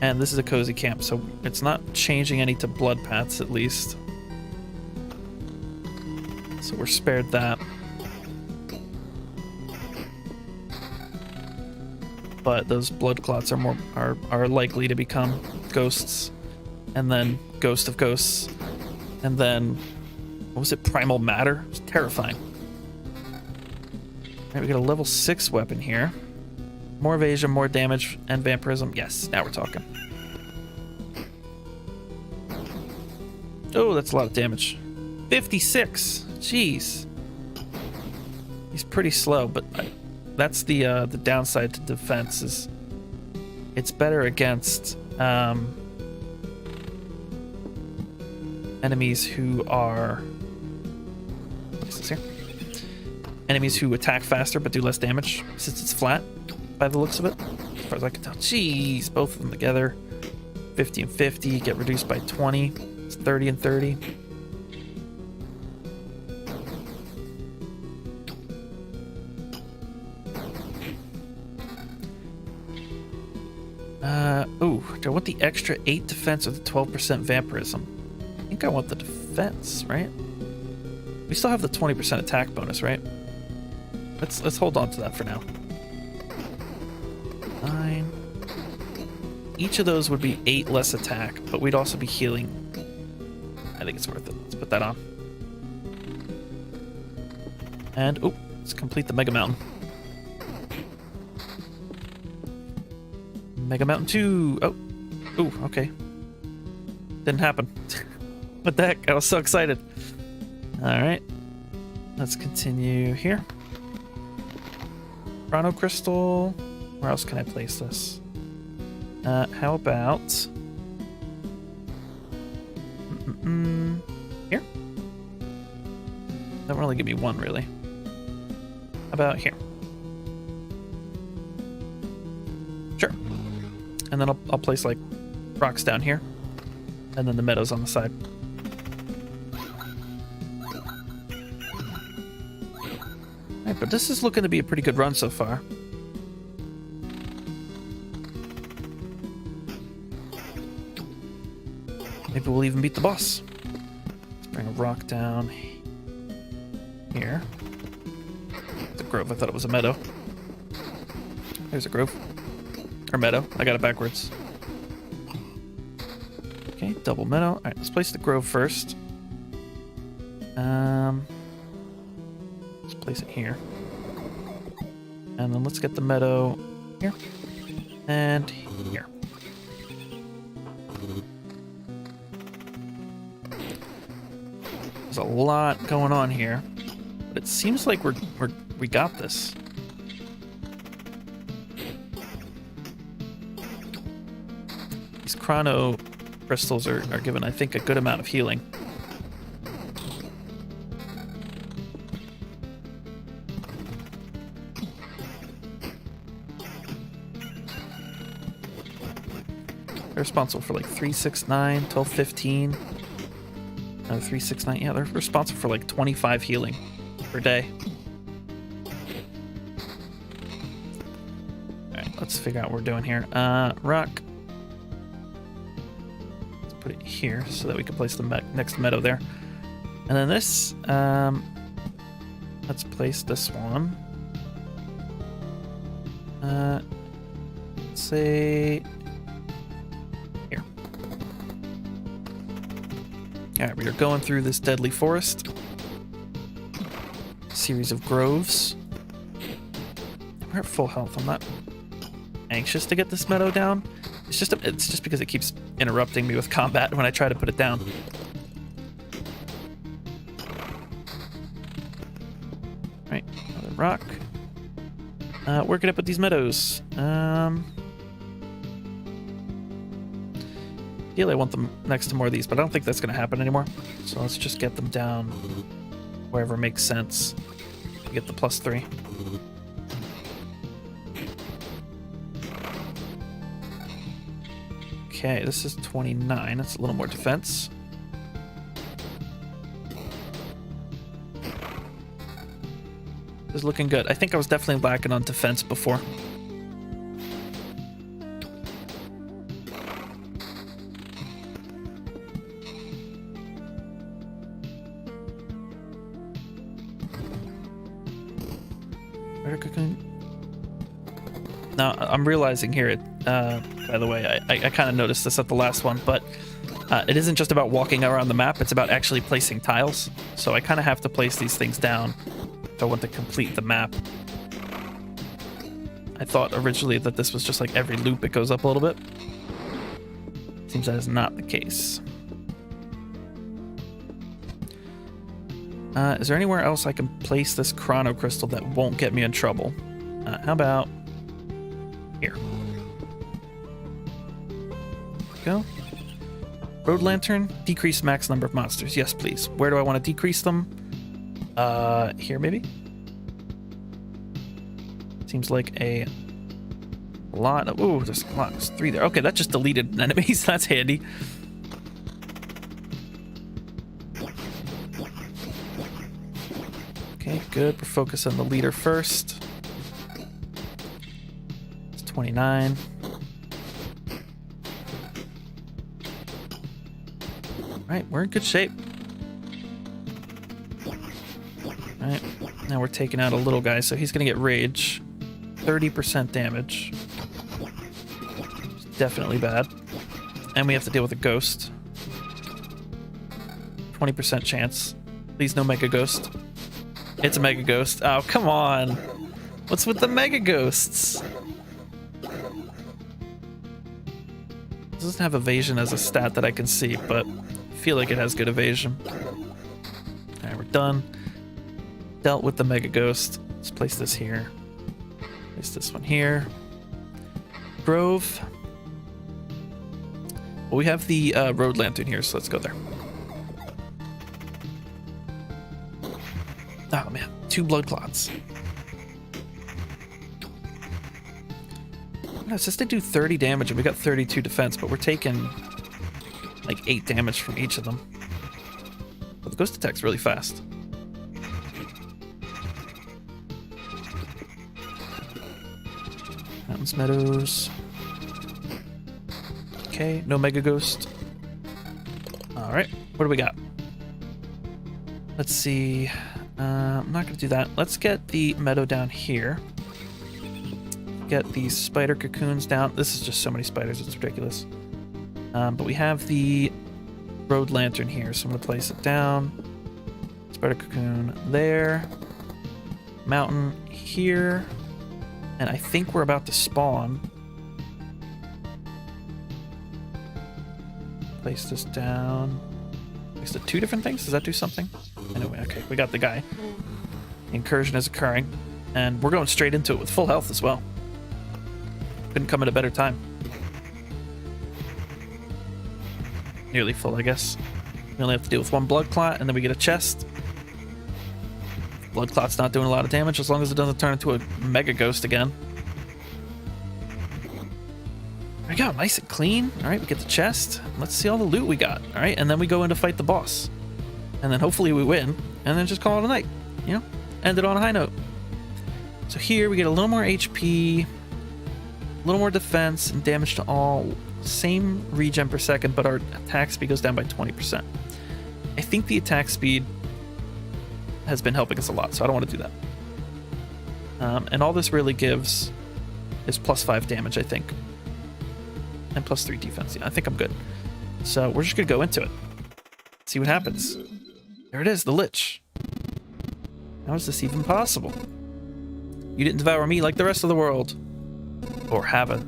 and this is a cozy camp, so it's not changing any to blood paths, at least. So we're spared that. But those blood clots are likely to become ghosts, and then ghost of ghosts, and then what was it? Primal matter. It's terrifying. All right, we got a level 6 weapon here. More evasion, more damage, and vampirism. Yes, now we're talking. Oh, that's a lot of damage. 56. Jeez. He's pretty slow, but that's the downside to defense. Is it's better against enemies who are. What's this here? Enemies who attack faster but do less damage, since it's flat, by the looks of it, as far as I can tell. Jeez, both of them together. 50 and 50 get reduced by 20. It's 30 and 30. Ooh, do I want the extra 8 defense or the 12% vampirism? I think I want the defense, right? We still have the 20% attack bonus, right? Let's hold on to that for now. 9. Each of those would be 8 less attack, but we'd also be healing. I think it's worth it. Let's put that on. And, oh, let's complete the Mega Mountain. Mega Mountain 2. Oh, ooh, okay. Didn't happen. What the heck? I was so excited. All right. Let's continue here. Chrono Crystal. Where else can I place this? How about... here? That won't really give me one, really. How about here? Sure. And then I'll place, like, rocks down here. And then the meadows on the side. Alright, but this is looking to be a pretty good run so far. Maybe we'll even beat the boss. Let's bring a rock down here. It's a grove. I thought it was a meadow. There's a grove. Or meadow. I got it backwards. Okay, double meadow. Alright, let's place the grove first. Let's place it here. And then let's get the meadow here. And here. There's a lot going on here. But it seems like we got this. These chrono crystals are given, I think, a good amount of healing. They're responsible for like 3, 6, 9, 12, 15. 3, 6, 9. Yeah, they're responsible for like 25 healing per day. Alright, let's figure out what we're doing here. Rock. Let's put it here so that we can place the next meadow there. And then this, let's place this one. Let's say here. Alright, we are going through this deadly forest. Series of groves. We're at full health. I'm not anxious to get this meadow down. It's just because it keeps interrupting me with combat when I try to put it down. Right, another rock. Where can I put these meadows? Ideally, I want them next to more of these, but I don't think that's going to happen anymore. So let's just get them down wherever makes sense. Get the +3. Okay, this is 29. That's a little more defense. This is looking good. I think I was definitely lacking on defense before. Now, I'm realizing here, by the way, I kind of noticed this at the last one, but it isn't just about walking around the map, it's about actually placing tiles. So I kind of have to place these things down if I want to complete the map. I thought originally that this was just like every loop it goes up a little bit. Seems that is not the case. Is there anywhere else I can place this chrono crystal that won't get me in trouble? How about here? Go. Road lantern, decrease max number of monsters. Yes, please. Where do I want to decrease them? Here maybe? Seems like a lot of... Ooh, there's a lot. There's 3 there. Okay, that just deleted enemies. That's handy. Okay, good. We're focused on the leader first. It's 29. Alright, we're in good shape. Alright, now we're taking out a little guy, so he's gonna get rage. 30% damage. Definitely bad. And we have to deal with a ghost. 20% chance. Please no mega ghost. It's a mega ghost. Oh, come on. What's with the mega ghosts? It doesn't have evasion as a stat that I can see, but I feel like it has good evasion. Alright, we're done. Dealt with the mega ghost. Let's place this here. Place this one here. Grove. Well, we have the road lantern here, so let's go there. Oh man, 2 blood clots. No, it says they do 30 damage and we got 32 defense, but we're taking like 8 damage from each of them. But the ghost attack's really fast. Mountains, meadows. Okay, no mega ghost. Alright, what do we got? Let's see. I'm not going to do that. Let's get the meadow down here. Get these spider cocoons down. This is just so many spiders, it's ridiculous. But we have the road lantern here, so I'm going to place it down. Spider cocoon there. Mountain here. And I think we're about to spawn. Place this down. Is it 2 different things? Does that do something? Anyway, okay, we got the guy. Incursion is occurring. And we're going straight into it with full health as well. Couldn't come at a better time. Nearly full, I guess. We only have to deal with 1 blood clot, and then we get a chest. Blood clot's not doing a lot of damage as long as it doesn't turn into a mega ghost again. There we go, nice and clean. All right, we get the chest. Let's see all the loot we got. All right, and then we go in to fight the boss. And then hopefully we win, and then just call it a night. You know, end it on a high note. So here we get a little more HP, a little more defense, and damage to all. Same regen per second, but our attack speed goes down by 20%. I think the attack speed has been helping us a lot, so I don't want to do that. And all this really gives is +5 damage, I think. And +3 defense. Yeah, I think I'm good. So we're just going to go into it. See what happens. There it is, the Lich. How is this even possible? You didn't devour me like the rest of the world. Or haven't.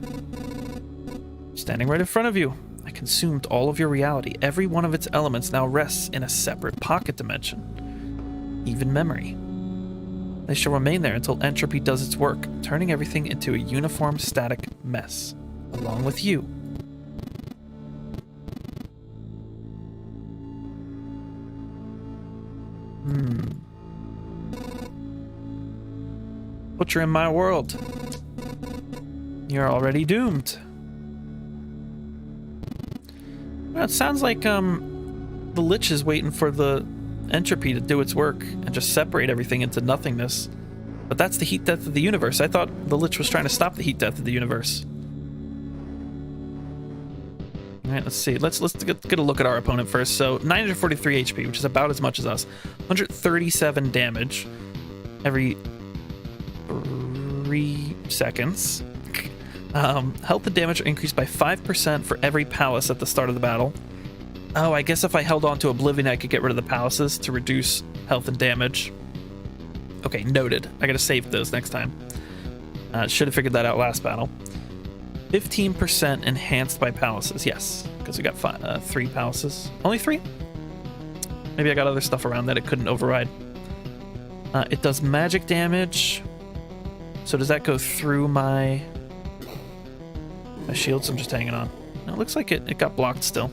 Standing right in front of you. I consumed all of your reality. Every one of its elements now rests in a separate pocket dimension. Even memory. They shall remain there until entropy does its work, turning everything into a uniform static mess. Along with you. But you're in my world. You're already doomed. Well, it sounds like the Lich is waiting for the entropy to do its work and just separate everything into nothingness. But that's the heat death of the universe. I thought the Lich was trying to stop the heat death of the universe. All right, let's see. Let's get a look at our opponent first. So 943 HP, which is about as much as us. 137 damage every 3 seconds. Health and damage are increased by 5% for every palace at the start of the battle. Oh, I guess if I held on to Oblivion, I could get rid of the palaces to reduce health and damage. Okay, noted. I gotta save those next time. Should have figured that out last battle. 15% enhanced by palaces. Yes, because we got 3 palaces. Only 3? Maybe I got other stuff around that it couldn't override. It does magic damage. So does that go through my shields? I'm just hanging on. No, it looks like it got blocked still.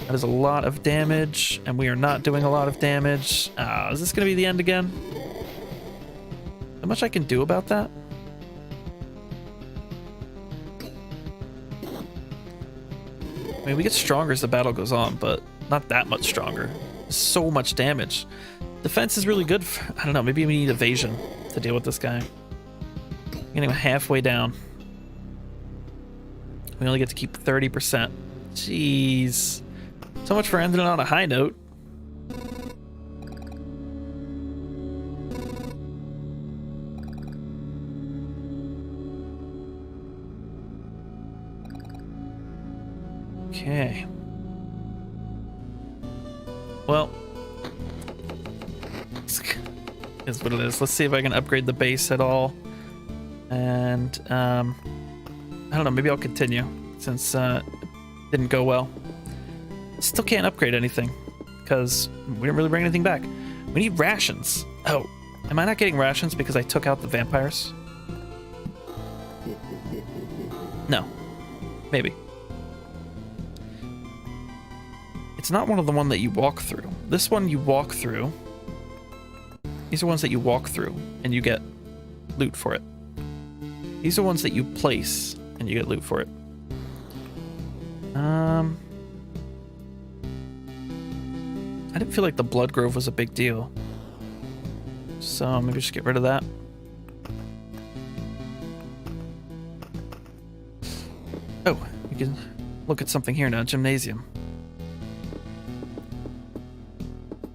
That is a lot of damage, and we are not doing a lot of damage. Is this going to be the end again? How much I can do about that? I mean, we get stronger as the battle goes on, but not that much stronger. So much damage. Defense is really good for, I don't know, maybe we need evasion to deal with this guy. Getting him halfway down. We only get to keep 30%. Jeez. So much for ending on a high note. Okay. Well, is what it is. Let's see if I can upgrade the base at all. And I don't know, maybe I'll continue since it didn't go well. Still can't upgrade anything because we didn't really bring anything back. We need rations. Oh, am I not getting rations because I took out the vampires? No, maybe. It's not one of the one that you walk through. This one you walk through. These are ones that you walk through and you get loot for it. These are ones that you place and you get loot for it. I didn't feel like the Blood Grove was a big deal. So maybe just get rid of that. Oh, we can look at something here now. Gymnasium.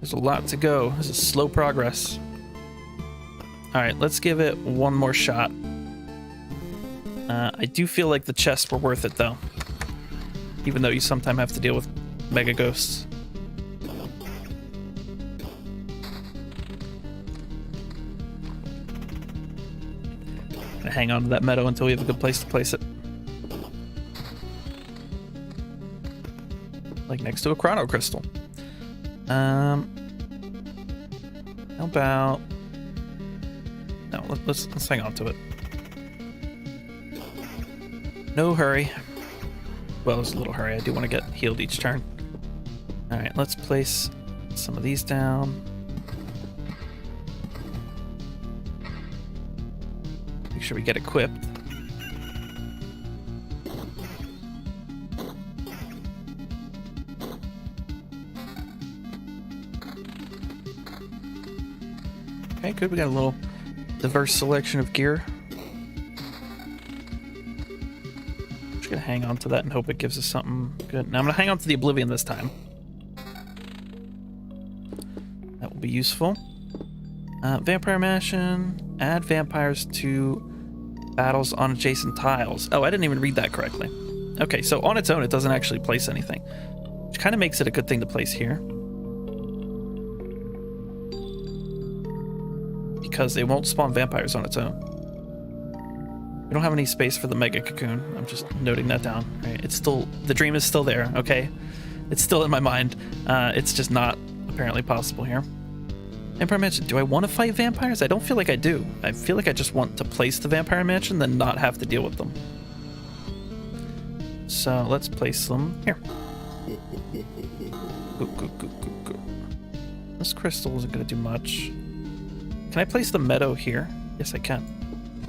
There's a lot to go. This is slow progress. Alright, let's give it one more shot. I do feel like the chests were worth it, though. Even though you sometimes have to deal with mega ghosts. gonna hang on to that meadow until we have a good place to place it. Like next to a chrono crystal. How about... No, let's hang on to it. No hurry. Well, there's a little hurry. I do want to get healed each turn. Alright, let's place some of these down. Make sure we get equipped. Okay, good. We got a little diverse selection of gear. Just gonna hang on to that and hope it gives us something good. Now I'm gonna hang on to the Oblivion this time. That will be useful. Vampire Mansion. Add vampires to battles on adjacent tiles. Oh, I didn't even read that correctly. Okay, so on its own, it doesn't actually place anything, which kind of makes it a good thing to place here. Because it won't spawn vampires on its own. We don't have any space for the Mega Cocoon. I'm just noting that down. Right? It's still... The dream is still there, okay? It's still in my mind. It's just not apparently possible here. Vampire Mansion. Do I want to fight vampires? I don't feel like I do. I feel like I just want to place the Vampire Mansion, then not have to deal with them. So let's place them here. Go. This crystal isn't going to do much. Can I place the meadow here? Yes, I can.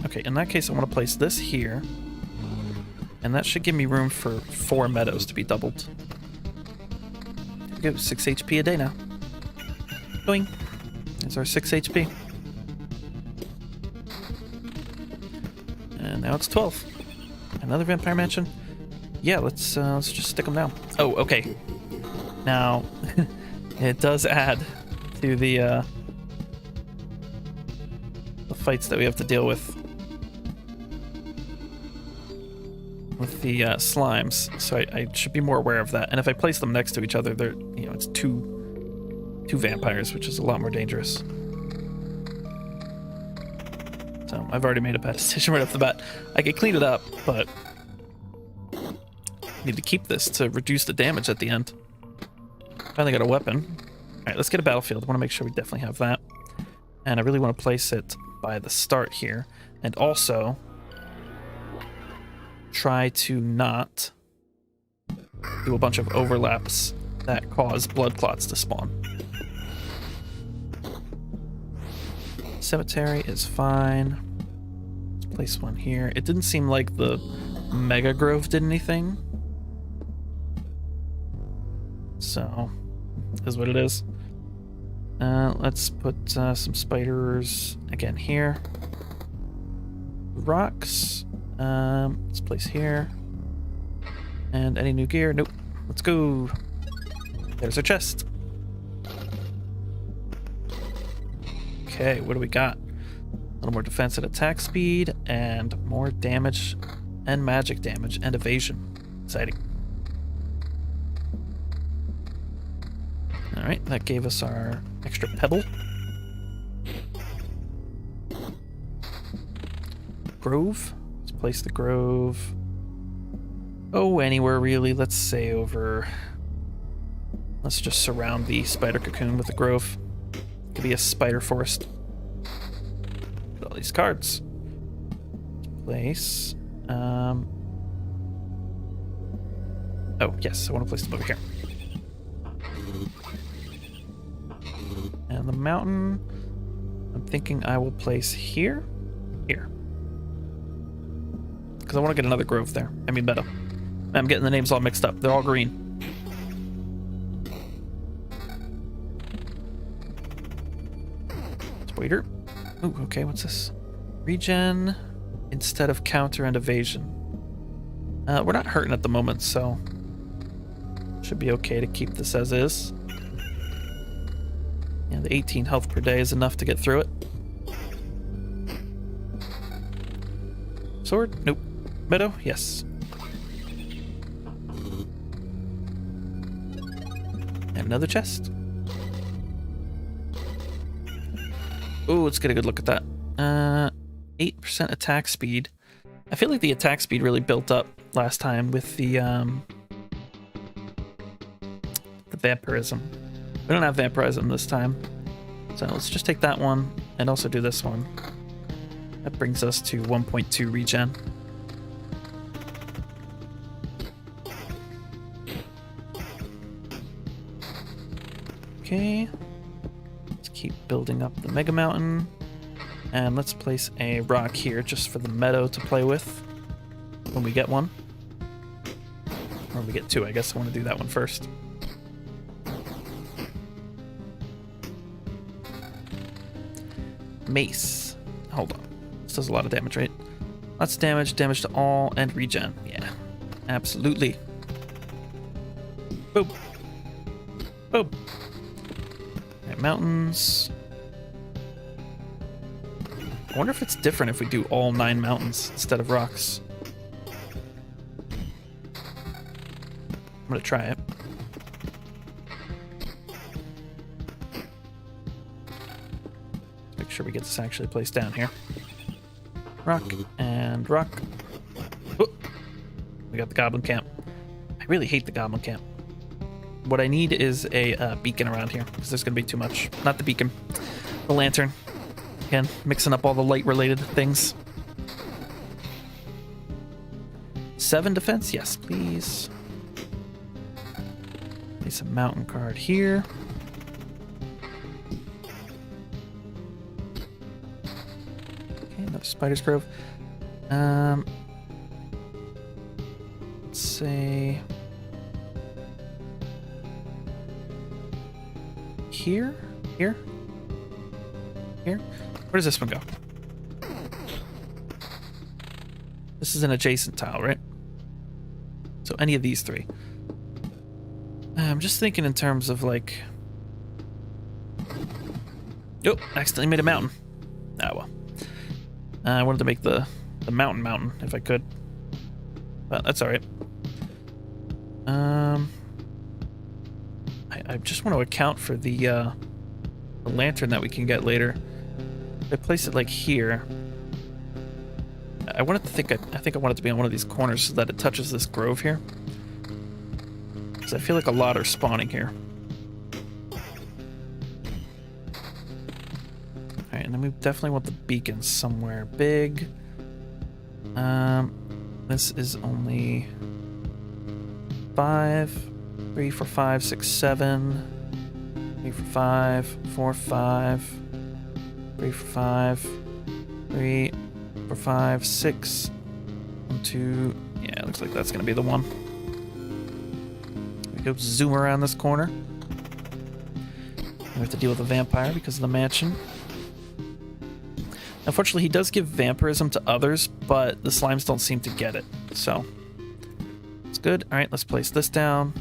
Okay, in that case, I want to place this here. And that should give me room for 4 meadows to be doubled. There we go, 6 HP a day now. Going. There's our 6 HP. And now it's 12. Another Vampire Mansion. Yeah, let's just stick them down. Oh, okay. Now, it does add to the fights that we have to deal with the slimes, so I should be more aware of that. And if I place them next to each other, they're, you know, it's two vampires, which is a lot more dangerous. So I've already made a bad decision right off the bat. I could clean it up, but I need to keep this to reduce the damage at the end. Finally got a weapon. All right, let's get a battlefield. I want to make sure we definitely have that, and I really want to place it by the start here, and also try to not do a bunch of overlaps that cause blood clots to spawn. Cemetery is fine. Let's place one here. It didn't seem like the Mega Grove did anything, so is what it is. Let's put some spiders again here. Rocks. Let's place here. And any new gear? Nope. Let's go. There's our chest. Okay, what do we got? A little more defense and attack speed, and more damage and magic damage and evasion. Exciting. Alright, that gave us our extra pebble. Grove. Let's place the grove. Oh, anywhere really. Let's say over... Let's just surround the spider cocoon with the grove. It could be a spider forest. Look at all these cards. Place. Oh, yes, I want to place them over here. And the mountain, I'm thinking I will place here. Here. Because I want to get another grove there. I mean meadow. I'm getting the names all mixed up. They're all green. Waiter. Ooh, okay, what's this? Regen instead of counter and evasion. We're not hurting at the moment, so should be okay to keep this as is. Yeah, the 18 health per day is enough to get through it. Sword? Nope. Meadow? Yes. And another chest. Ooh, let's get a good look at that. 8% attack speed. I feel like the attack speed really built up last time with the vampirism. We don't have vampirism this time. So let's just take that one and also do this one. That brings us to 1.2 regen. Okay. Let's keep building up the Mega Mountain. And let's place a rock here just for the meadow to play with when we get one. Or when we get two, I guess I want to do that one first. Mace. Hold on. This does a lot of damage, right? Lots of damage, damage to all, and regen. Yeah, absolutely. Boom. Boom. Alright, mountains. I wonder if it's different if we do all 9 mountains instead of rocks. I'm gonna try it. Make sure we get this actually placed down here. Rock and rock. Oh, we got the goblin camp. I really hate the goblin camp. What I need is a beacon around here because there's gonna be too much. Not the beacon, the lantern. Again, mixing up all the light-related things. 7 defense? Yes, please. Place a mountain card here. Okay, another Spider's Grove. Let's say... Here? Here? Here? Where does this one go? This is an adjacent tile, right? So any of these 3. I'm just thinking in terms of like... Oh, accidentally made a mountain. Ah, well. I wanted to make the mountain if I could. But that's alright. I just want to account for the lantern that we can get later. If I place it like here, I wanted to think. I think I want it to be on one of these corners so that it touches this grove here. Because I feel like a lot are spawning here. All right, and then we definitely want the beacon somewhere big. This is only 5, 3, 4, 5, 6, 7, 3, 4, 5, 4, 5. 3, 4, 5, 3, 4, 5, 6, 1, 2. Yeah, it looks like that's gonna be the one. We go zoom around this corner. We have to deal with a vampire because of the mansion. Unfortunately, he does give vampirism to others, but the slimes don't seem to get it. So it's good. All right, let's place this down.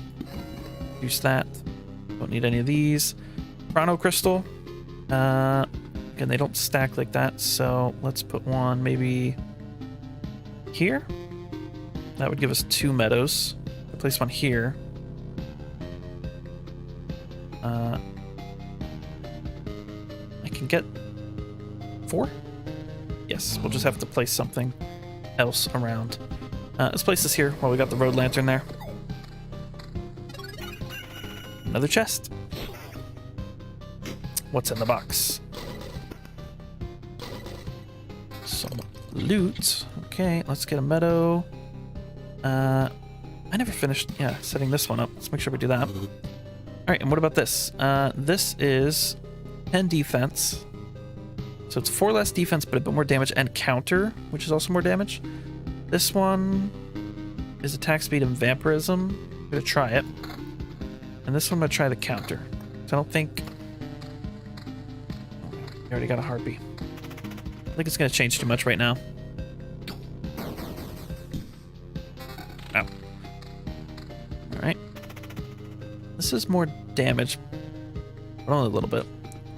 Use that. Don't need any of these. Chrono crystal. Again, they don't stack like that, so let's put one maybe here. That would give us 2 meadows. I'll place one here. I can get 4? Yes, we'll just have to place something else around. Let's place this here while we got the road lantern there. Another chest. What's in the box? Some loot. Okay, let's get a meadow. I never finished, setting this one up. Let's make sure we do that. All right, and what about this? This is 10 defense. So it's 4 less defense, but a bit more damage, and counter, which is also more damage. This one is attack speed and vampirism. I'm gonna try it. And this one I'm gonna try the counter. So I don't think... I already got a harpy. I think it's gonna change too much right now. Ow. Alright. This is more damage, but only a little bit.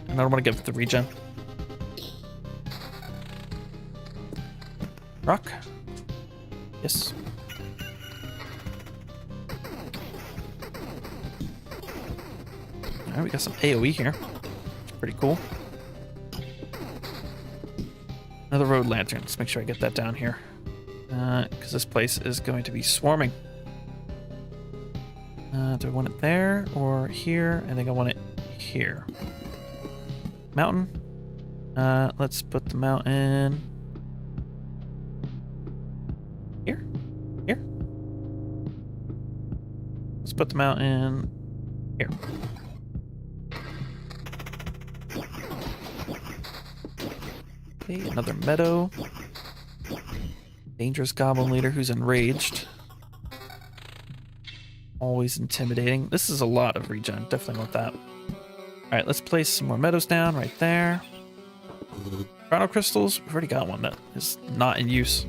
And I don't want to give it the regen. Rock. Yes. Alright, we got some AoE here. It's pretty cool. Another road lantern. Let's make sure I get that down here. Because this place is going to be swarming. Do I want it there or here? I think I want it here. Mountain. Let's put the mountain here. Here. Let's put the mountain here. Okay, another meadow. Dangerous goblin leader who's enraged. Always intimidating. This is a lot of regen. Definitely want that. Alright, let's place some more meadows down right there. Chrono crystals. We've already got one that is not in use.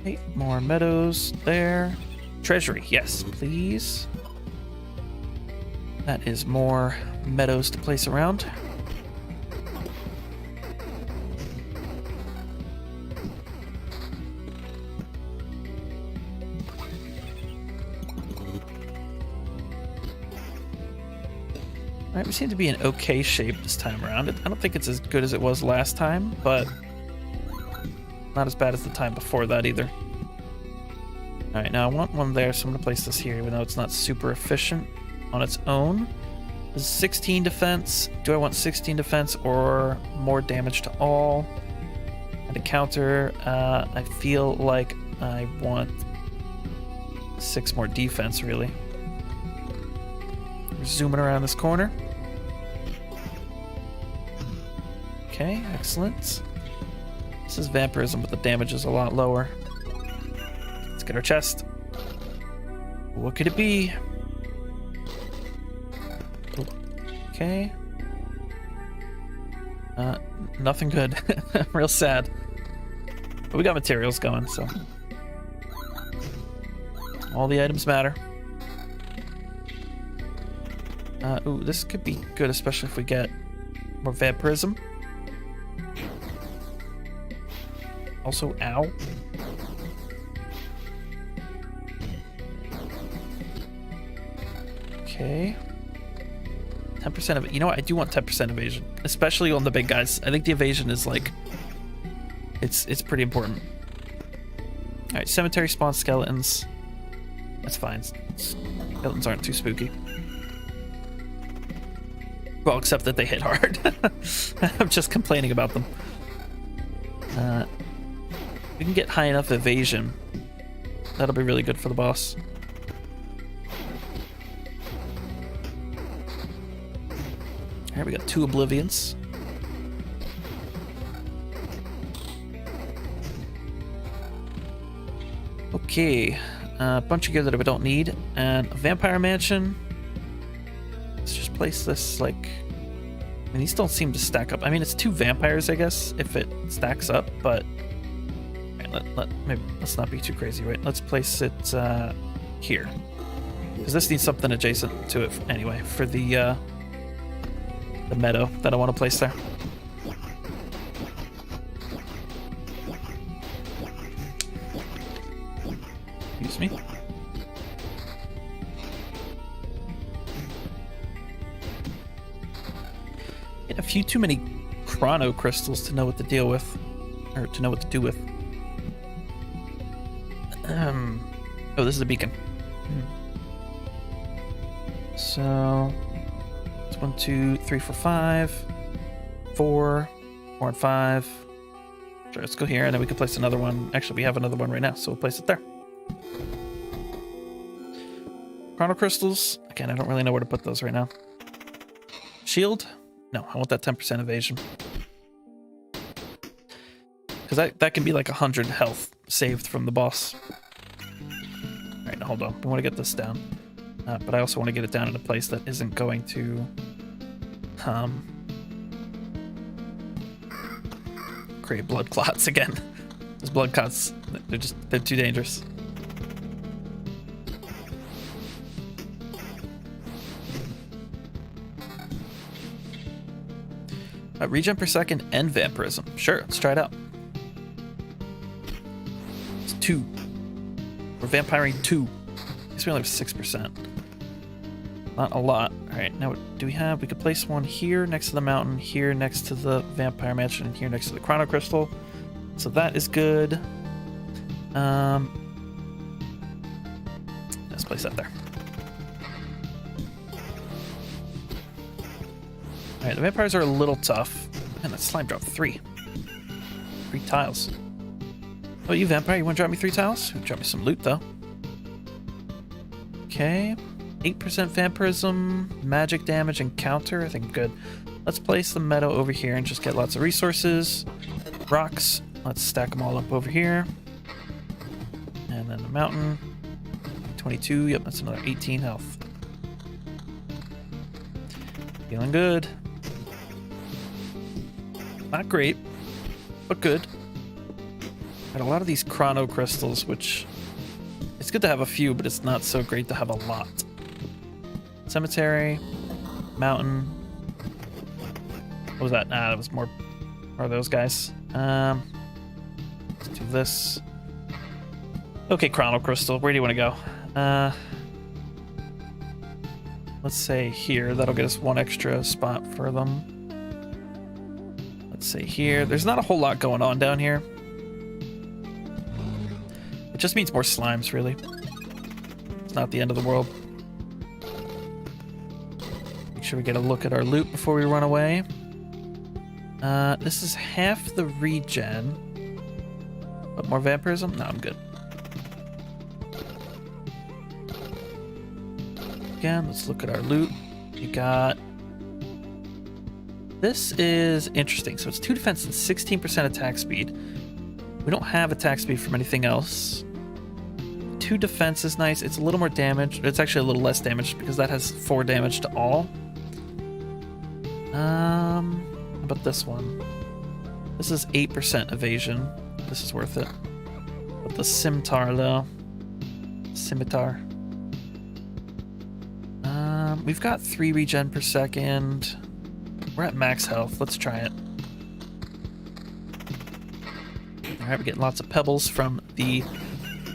Okay, more meadows there. Treasury. Yes, please. That is more meadows to place around. Alright, we seem to be in okay shape this time around. I don't think it's as good as it was last time, but not as bad as the time before that either. Alright, now I want one there, so I'm going to place this here, even though it's not super efficient on its own. This is 16 defense. Do I want 16 defense or more damage to all? And a counter, I feel like I want 6 more defense, really. We're zooming around this corner. Okay, excellent. This is vampirism, but the damage is a lot lower. Let's get our chest. What could it be? Okay. Nothing good. Real sad. But we got materials going, so all the items matter. Ooh, this could be good, especially if we get more vampirism. Also, ow. Okay. 10% of it. You know what? I do want 10% evasion, especially on the big guys. I think the evasion is like, it's pretty important. All right, cemetery spawn skeletons. That's fine. Skeletons aren't too spooky. Well, except that they hit hard. I'm just complaining about them. We can get high enough evasion. That'll be really good for the boss. Alright, we got 2 oblivions. Okay, a bunch of gear that we don't need, and a vampire mansion. Let's just place this like. I mean, these don't seem to stack up. I mean, it's 2 vampires, I guess, if it stacks up, but maybe let's not be too crazy, right? Let's place it here, because this needs something adjacent to it anyway for the meadow that I want to place there. Excuse me. Get a few too many chrono crystals to know what to deal with, or to know what to do with. Oh, this is a beacon. So it's 1, 2, 3, 4, 5, 4, 4 and 5. Sure, let's go here, and then we can place another one. Actually, we have another one right now, so we'll place it there. Chrono crystals. Again, I don't really know where to put those right now. Shield. No, I want that 10% evasion. Because that can be like 100 health saved from the boss. Alright, now hold on. We want to get this down. But I also want to get it down in a place that isn't going to create blood clots again. Those blood clots, they're too dangerous. Regen per second and vampirism. Sure, let's try it out. It's 2. We're vampiring 2. I guess we only have 6%. Not a lot. Alright, now what do we have? We could place one here next to the mountain, here next to the vampire mansion, and here next to the chrono crystal. So that is good. Let's place that there. Alright, the vampires are a little tough. Man, that slime dropped 3. 3 tiles. Oh, you vampire, you want to drop me 3 tiles? Drop me some loot, though. Okay. 8% vampirism, magic damage, and counter. I think good. Let's place the meadow over here and just get lots of resources. Rocks. Let's stack them all up over here. And then the mountain. 22. Yep, that's another 18 health. Feeling good. Not great, but good. Got a lot of these chrono crystals, which it's good to have a few, but it's not so great to have a lot. Cemetery, mountain. What was that? Ah, that was more of those guys. Let's do this. Okay, chrono crystal. Where do you want to go? Let's say here. That'll get us 1 extra spot for them. Let's say here. There's not a whole lot going on down here. It just means more slimes, really. It's not the end of the world. Make sure we get a look at our loot before we run away. This is half the regen. But more vampirism? No, I'm good. Again, let's look at our loot. You got... This is interesting. So it's 2 defense and 16% attack speed. We don't have attack speed from anything else. 2 defense is nice. It's a little more damage. It's actually a little less damage because that has 4 damage to all. How about this one? This is 8% evasion. This is worth it. But the scimitar, though. Scimitar. We've got 3 regen per second. We're at max health. Let's try it. Alright, we're getting lots of pebbles from the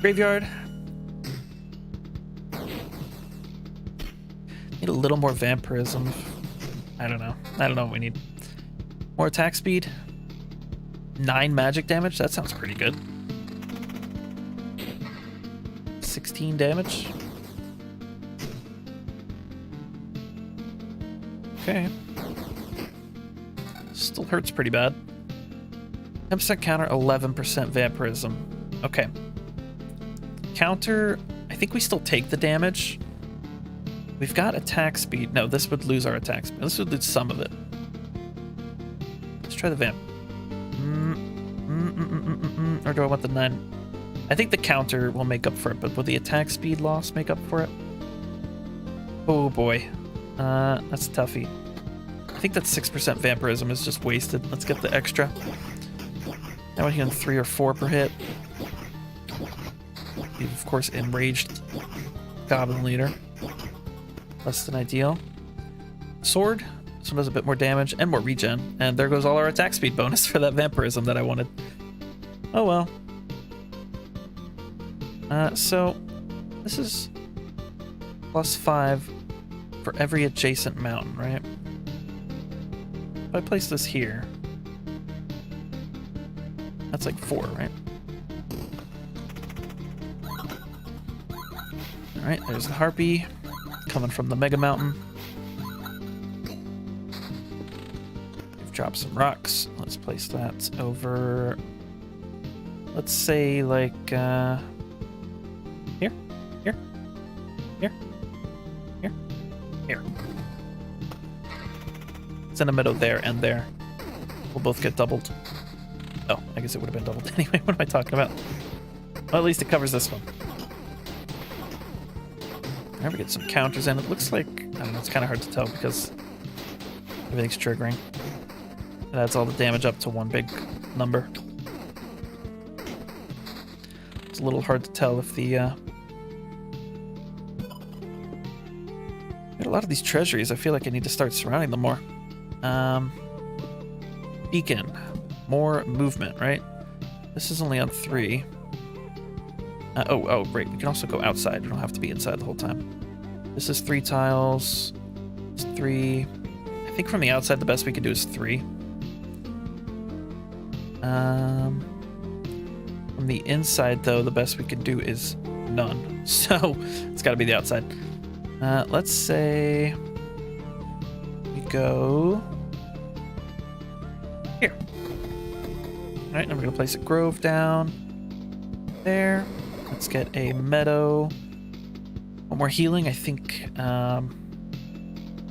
graveyard. Need a little more vampirism. I don't know. I don't know what we need. More attack speed. 9 magic damage. That sounds pretty good. 16 damage. Okay. Still hurts pretty bad. 10% counter, 11% vampirism. Okay. Counter, I think we still take the damage. We've got attack speed. No, this would lose our attack speed. This would lose some of it. Let's try the vamp. Or do I want the 9? I think the counter will make up for it, but will the attack speed loss make up for it? Oh boy. That's toughy. I think that 6% vampirism is just wasted. Let's get the extra. Now we're hitting 3 or 4 per hit. We've, of course, enraged Goblin Leader. Less than ideal. Sword. This one does a bit more damage and more regen. And there goes all our attack speed bonus for that vampirism that I wanted. Oh well. So, this is +5 for every adjacent mountain, right? If I place this here, that's like 4, right? Alright, there's the Harpy coming from the Mega Mountain. We've dropped some rocks. Let's place that over, let's say, like, here, here, here, here, here. It's in the middle there and there. We'll both get doubled. Oh, I guess it would have been doubled anyway. What am I talking about? Well, at least it covers this one. Alright, we get some counters in. It looks like, I don't know, it's kind of hard to tell because everything's triggering. It adds all the damage up to one big number. It's a little hard to tell if the, got a lot of these treasuries. I feel like I need to start surrounding them more. Beacon. More movement, right? This is only on 3. Oh, right. We can also go outside. We don't have to be inside the whole time. This is 3 tiles. It's 3. I think from the outside, the best we could do is 3. From the inside, though, the best we could do is none. So it's got to be the outside. Let's say we go here. All right, now we're going to place a grove down there. Let's get a meadow. One more healing, I think. I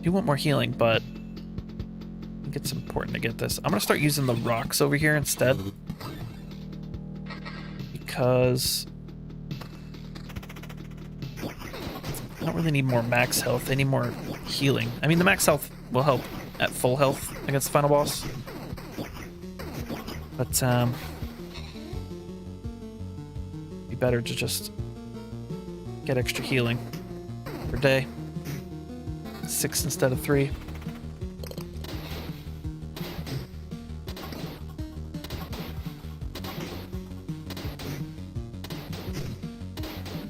do want more healing, but I think it's important to get this. I'm going to start using the rocks over here instead. Because I don't really need more max health. I need more healing. I mean, the max health will help at full health against the final boss. But, be better to just get extra healing per day. 6 instead of 3.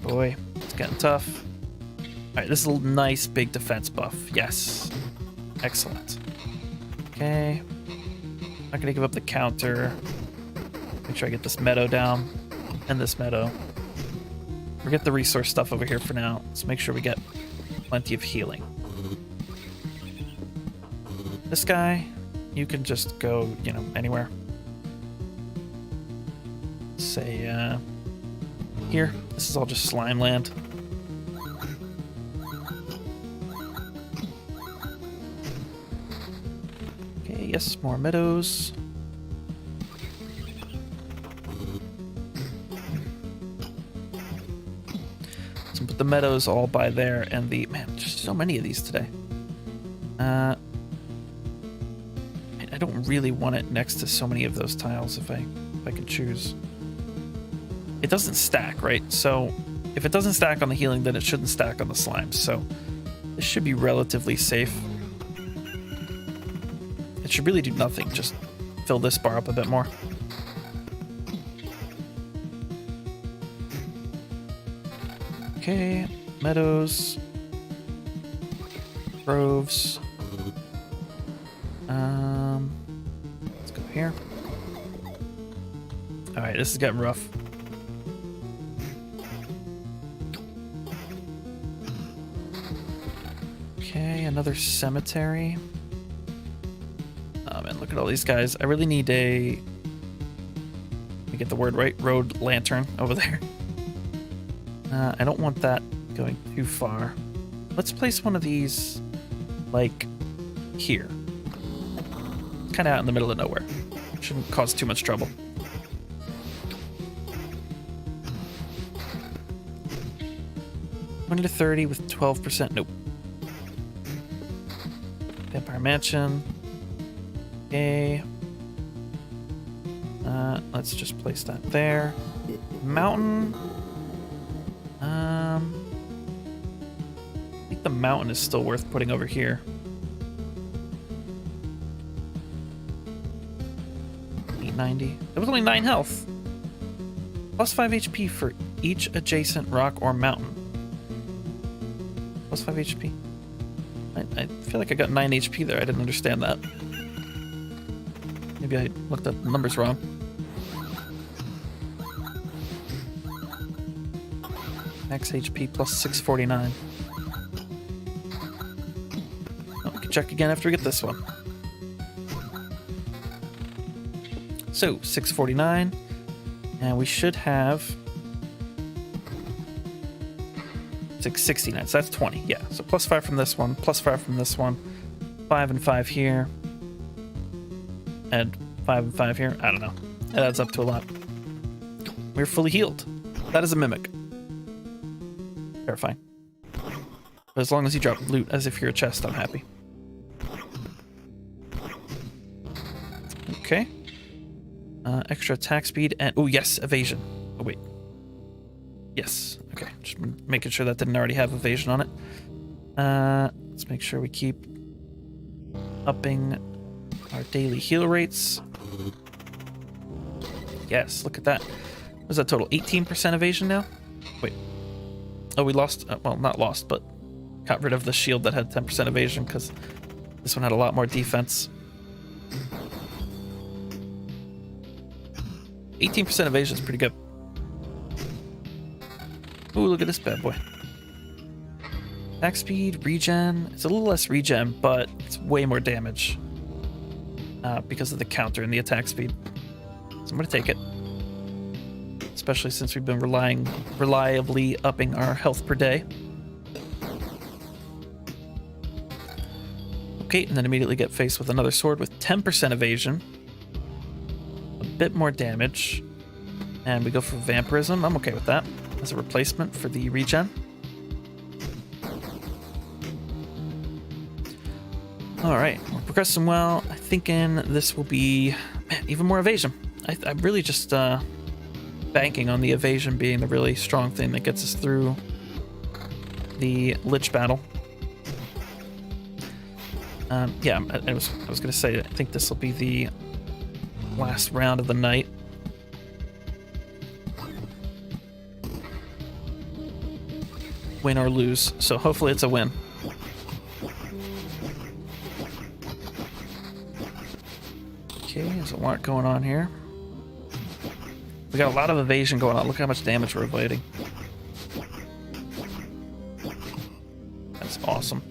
Boy, it's getting tough. Alright, this is a nice big defense buff. Yes. Excellent. Okay. Not gonna give up the counter. Make sure I get this meadow down. And this meadow. Forget the resource stuff over here for now. Let's make sure we get plenty of healing. This guy, you can just go, you know, anywhere. Say, here. This is all just slime land. Okay, yes, more meadows. So put the meadows all by there, and the man, just so many of these today. I don't really want it next to so many of those tiles if I could choose. It doesn't stack, right? So if it doesn't stack on the healing, then it shouldn't stack on the slimes. So this should be relatively safe. It should really do nothing. Just fill this bar up a bit more. Okay, meadows, groves. Let's go here. All right, this is getting rough. Okay, another cemetery. Oh man, look at all these guys. I really need a, let me get the word right, road lantern over there. I don't want that going too far. Let's place one of these, like, here. Kind of out in the middle of nowhere. Shouldn't cause too much trouble. $20 to $30 with 12%. Nope. Vampire Mansion. Okay. Let's just place that there. Mountain. I think the mountain is still worth putting over here. $890. That was only 9 health. Plus 5 HP for each adjacent rock or mountain. Plus 5 HP. I feel like I got 9 HP there. I didn't understand that. Maybe I looked at the numbers wrong. Max HP plus 649. Oh, we can check again after we get this one. So, 649. And we should have 669. So that's 20. Yeah. So plus 5 from this one, plus 5 from this one, 5 and 5 here. And 5 and 5 here. I don't know. It adds up to a lot. We're fully healed. That is a mimic. Terrifying. But as long as you drop loot as if you're a chest, I'm happy. Okay. Extra attack speed and... oh, yes, evasion. Oh, wait. Yes. Okay. Just making sure that didn't already have evasion on it. Let's make sure we keep upping our daily heal rates. Yes, look at that. What's that total? 18% evasion now? Wait. Oh, we lost... well, not lost, but got rid of the shield that had 10% evasion because this one had a lot more defense. 18% evasion is pretty good. Ooh, look at this bad boy. Attack speed, regen. It's a little less regen, but it's way more damage because of the counter and the attack speed. So I'm going to take it. Especially since we've been reliably upping our health per day. Okay, and then immediately get faced with another sword with 10% evasion. A bit more damage. And we go for vampirism. I'm okay with that as a replacement for the regen. Alright, we're progressing well. I'm thinking this will be even more evasion. I'm really just banking on the evasion being the really strong thing that gets us through the Lich battle. Yeah, I was gonna say, I think this will be the last round of the night. Win or lose, so hopefully it's a win. Okay, there's a lot going on here. We got a lot of evasion going on. Look how much damage we're avoiding. That's awesome.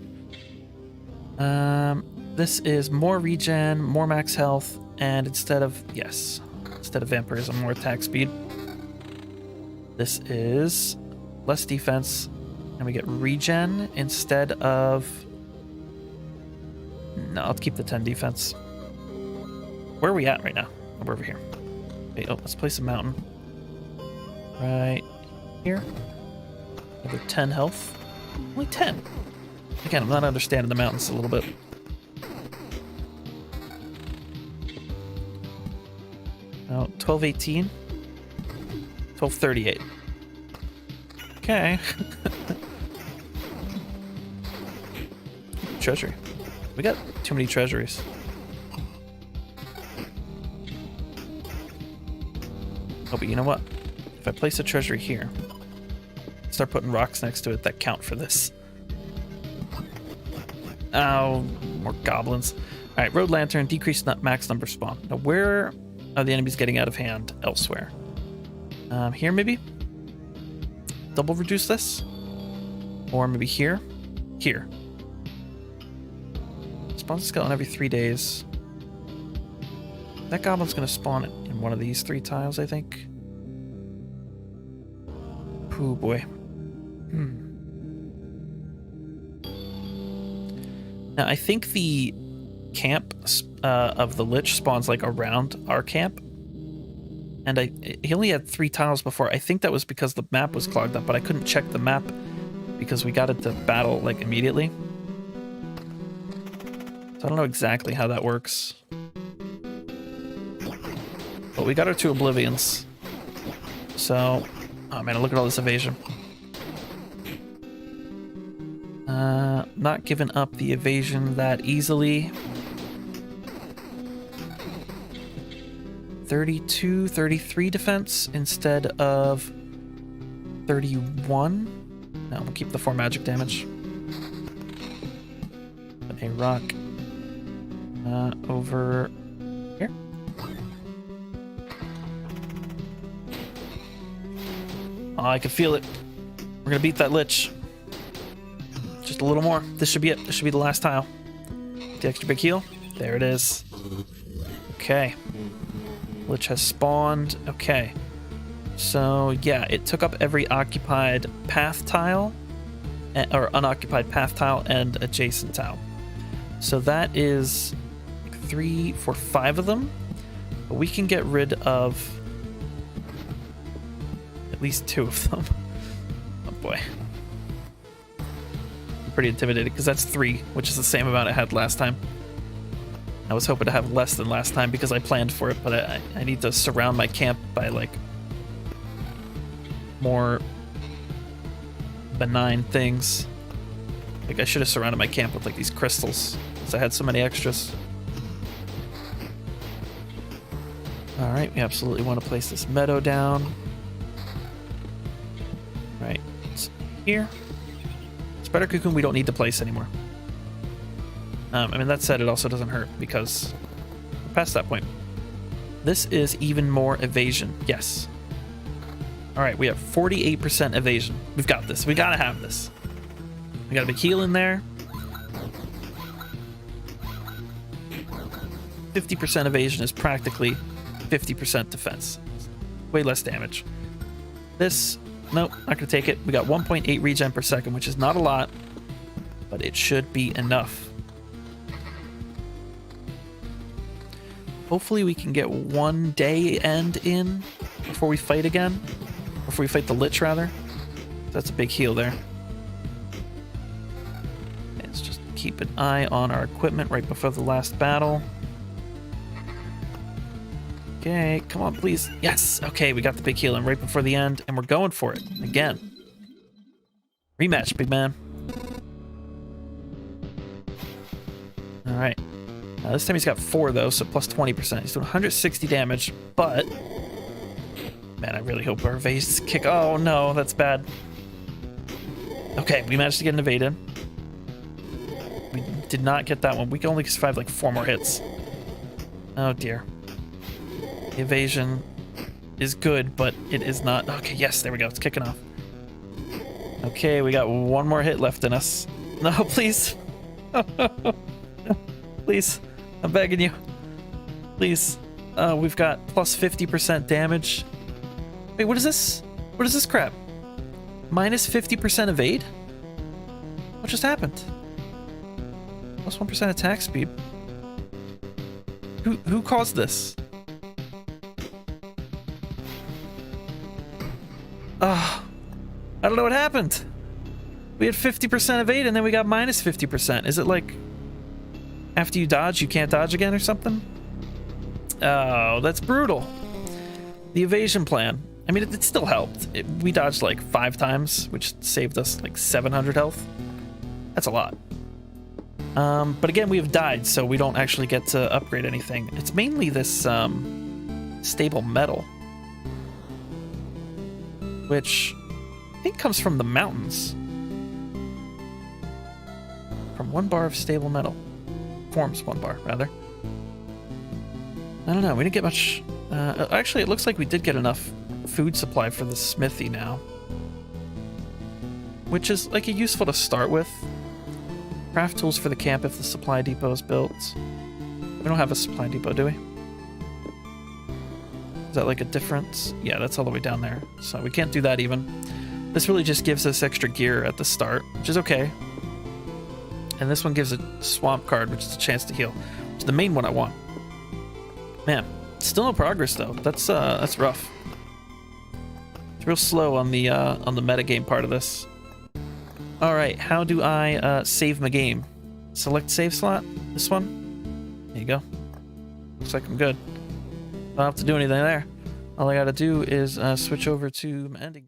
This is more regen, more max health, and instead of vampirism, more attack speed. This is less defense, and we get regen instead of... No, I'll keep the 10 defense. Where are we at right now? Oh, we're over here. Okay, oh, let's place a mountain. Right here. Another 10 health. Only 10. Again, I'm not understanding the mountains a little bit. Oh, 1218. 1238. Okay. Treasury. We got too many treasuries. Oh, but you know what? If I place a treasury here, start putting rocks next to it that count for this. Oh, more goblins. All right, road lantern, decreased max number spawn. Now, where are the enemies getting out of hand elsewhere? Here, maybe? Double reduce this? Or maybe here? Here. Spawns a skeleton every 3 days. That goblin's going to spawn in one of these 3 tiles, I think. Oh boy. Now, I think the camp of the Lich spawns like around our camp. And he only had 3 tiles before. I think that was because the map was clogged up, but I couldn't check the map because we got into battle like immediately. So I don't know exactly how that works. But we got our 2 oblivions. So, oh man, look at all this evasion. Not giving up the evasion that easily. 32, 33 defense instead of 31. No, we'll keep the 4 magic damage. Put a rock over here. Oh, I can feel it. We're gonna beat that Lich. Just a little more. This should be it. This should be the last tile. The extra big heal. There it is. Okay. Lich has spawned. Okay. So, yeah, it took up every occupied path tile, or unoccupied path tile and adjacent tile. So that is 3, 4, 5 of them. But we can get rid of at least 2 of them. Oh boy. I'm pretty intimidated because that's 3, which is the same amount I had last time. I was hoping to have less than last time because I planned for it, but I need to surround my camp by like more benign things. Like I should have surrounded my camp with like these crystals because I had so many extras. Alright, we absolutely want to place this meadow down. Right, it's here. Let's Spider Cocoon we don't need to place anymore. I mean, that said, it also doesn't hurt because we're past that point. This is even more evasion. Yes. All right, we have 48% evasion. We've got this. We gotta have this. We got a big heal in there. 50% evasion is practically 50% defense. Way less damage. This, nope, not gonna take it. We got 1.8 regen per second, which is not a lot, but it should be enough. Hopefully we can get one day end in before we fight again. Before we fight the Lich, rather. That's a big heal there. Okay, let's just keep an eye on our equipment right before the last battle. Okay, come on, please. Yes! Okay, we got the big heal in right before the end, and we're going for it. Again. Rematch, big man. Alright. This time he's got 4, though, so plus 20%. He's doing 160 damage, but... Man, I really hope our evades kick... Oh, no, that's bad. Okay, we managed to get an evade in. We did not get that one. We can only survive, like, 4 more hits. Oh, dear. The evasion is good, but it is not... Okay, yes, there we go. It's kicking off. Okay, we got 1 more hit left in us. No, please. Please. I'm begging you. Please. We've got plus 50% damage. Wait, what is this? What is this crap? Minus 50% evade? What just happened? Plus 1% attack speed. Who caused this? I don't know what happened. We had 50% evade and then we got minus 50%. Is it like after you dodge, you can't dodge again or something? Oh, that's brutal. The evasion plan. I mean, it still helped. We dodged like 5 times, which saved us like 700 health. That's a lot. But again, we have died, so we don't actually get to upgrade anything. It's mainly this stable metal, which I think comes from the mountains. From 1 bar of stable metal. Forms 1 bar, rather. I don't know, we didn't get much... actually, it looks like we did get enough food supply for the smithy now. Which is, like, useful to start with. Craft tools for the camp if the supply depot is built. We don't have a supply depot, do we? Is that like a difference? Yeah, that's all the way down there. So we can't do that even. This really just gives us extra gear at the start, which is okay. And this one gives a swamp card, which is a chance to heal. Which is the main one I want. Man, still no progress though. That's rough. It's real slow on the metagame part of this. Alright, how do I save my game? Select save slot? This one? There you go. Looks like I'm good. Don't have to do anything there. All I gotta do is switch over to my ending.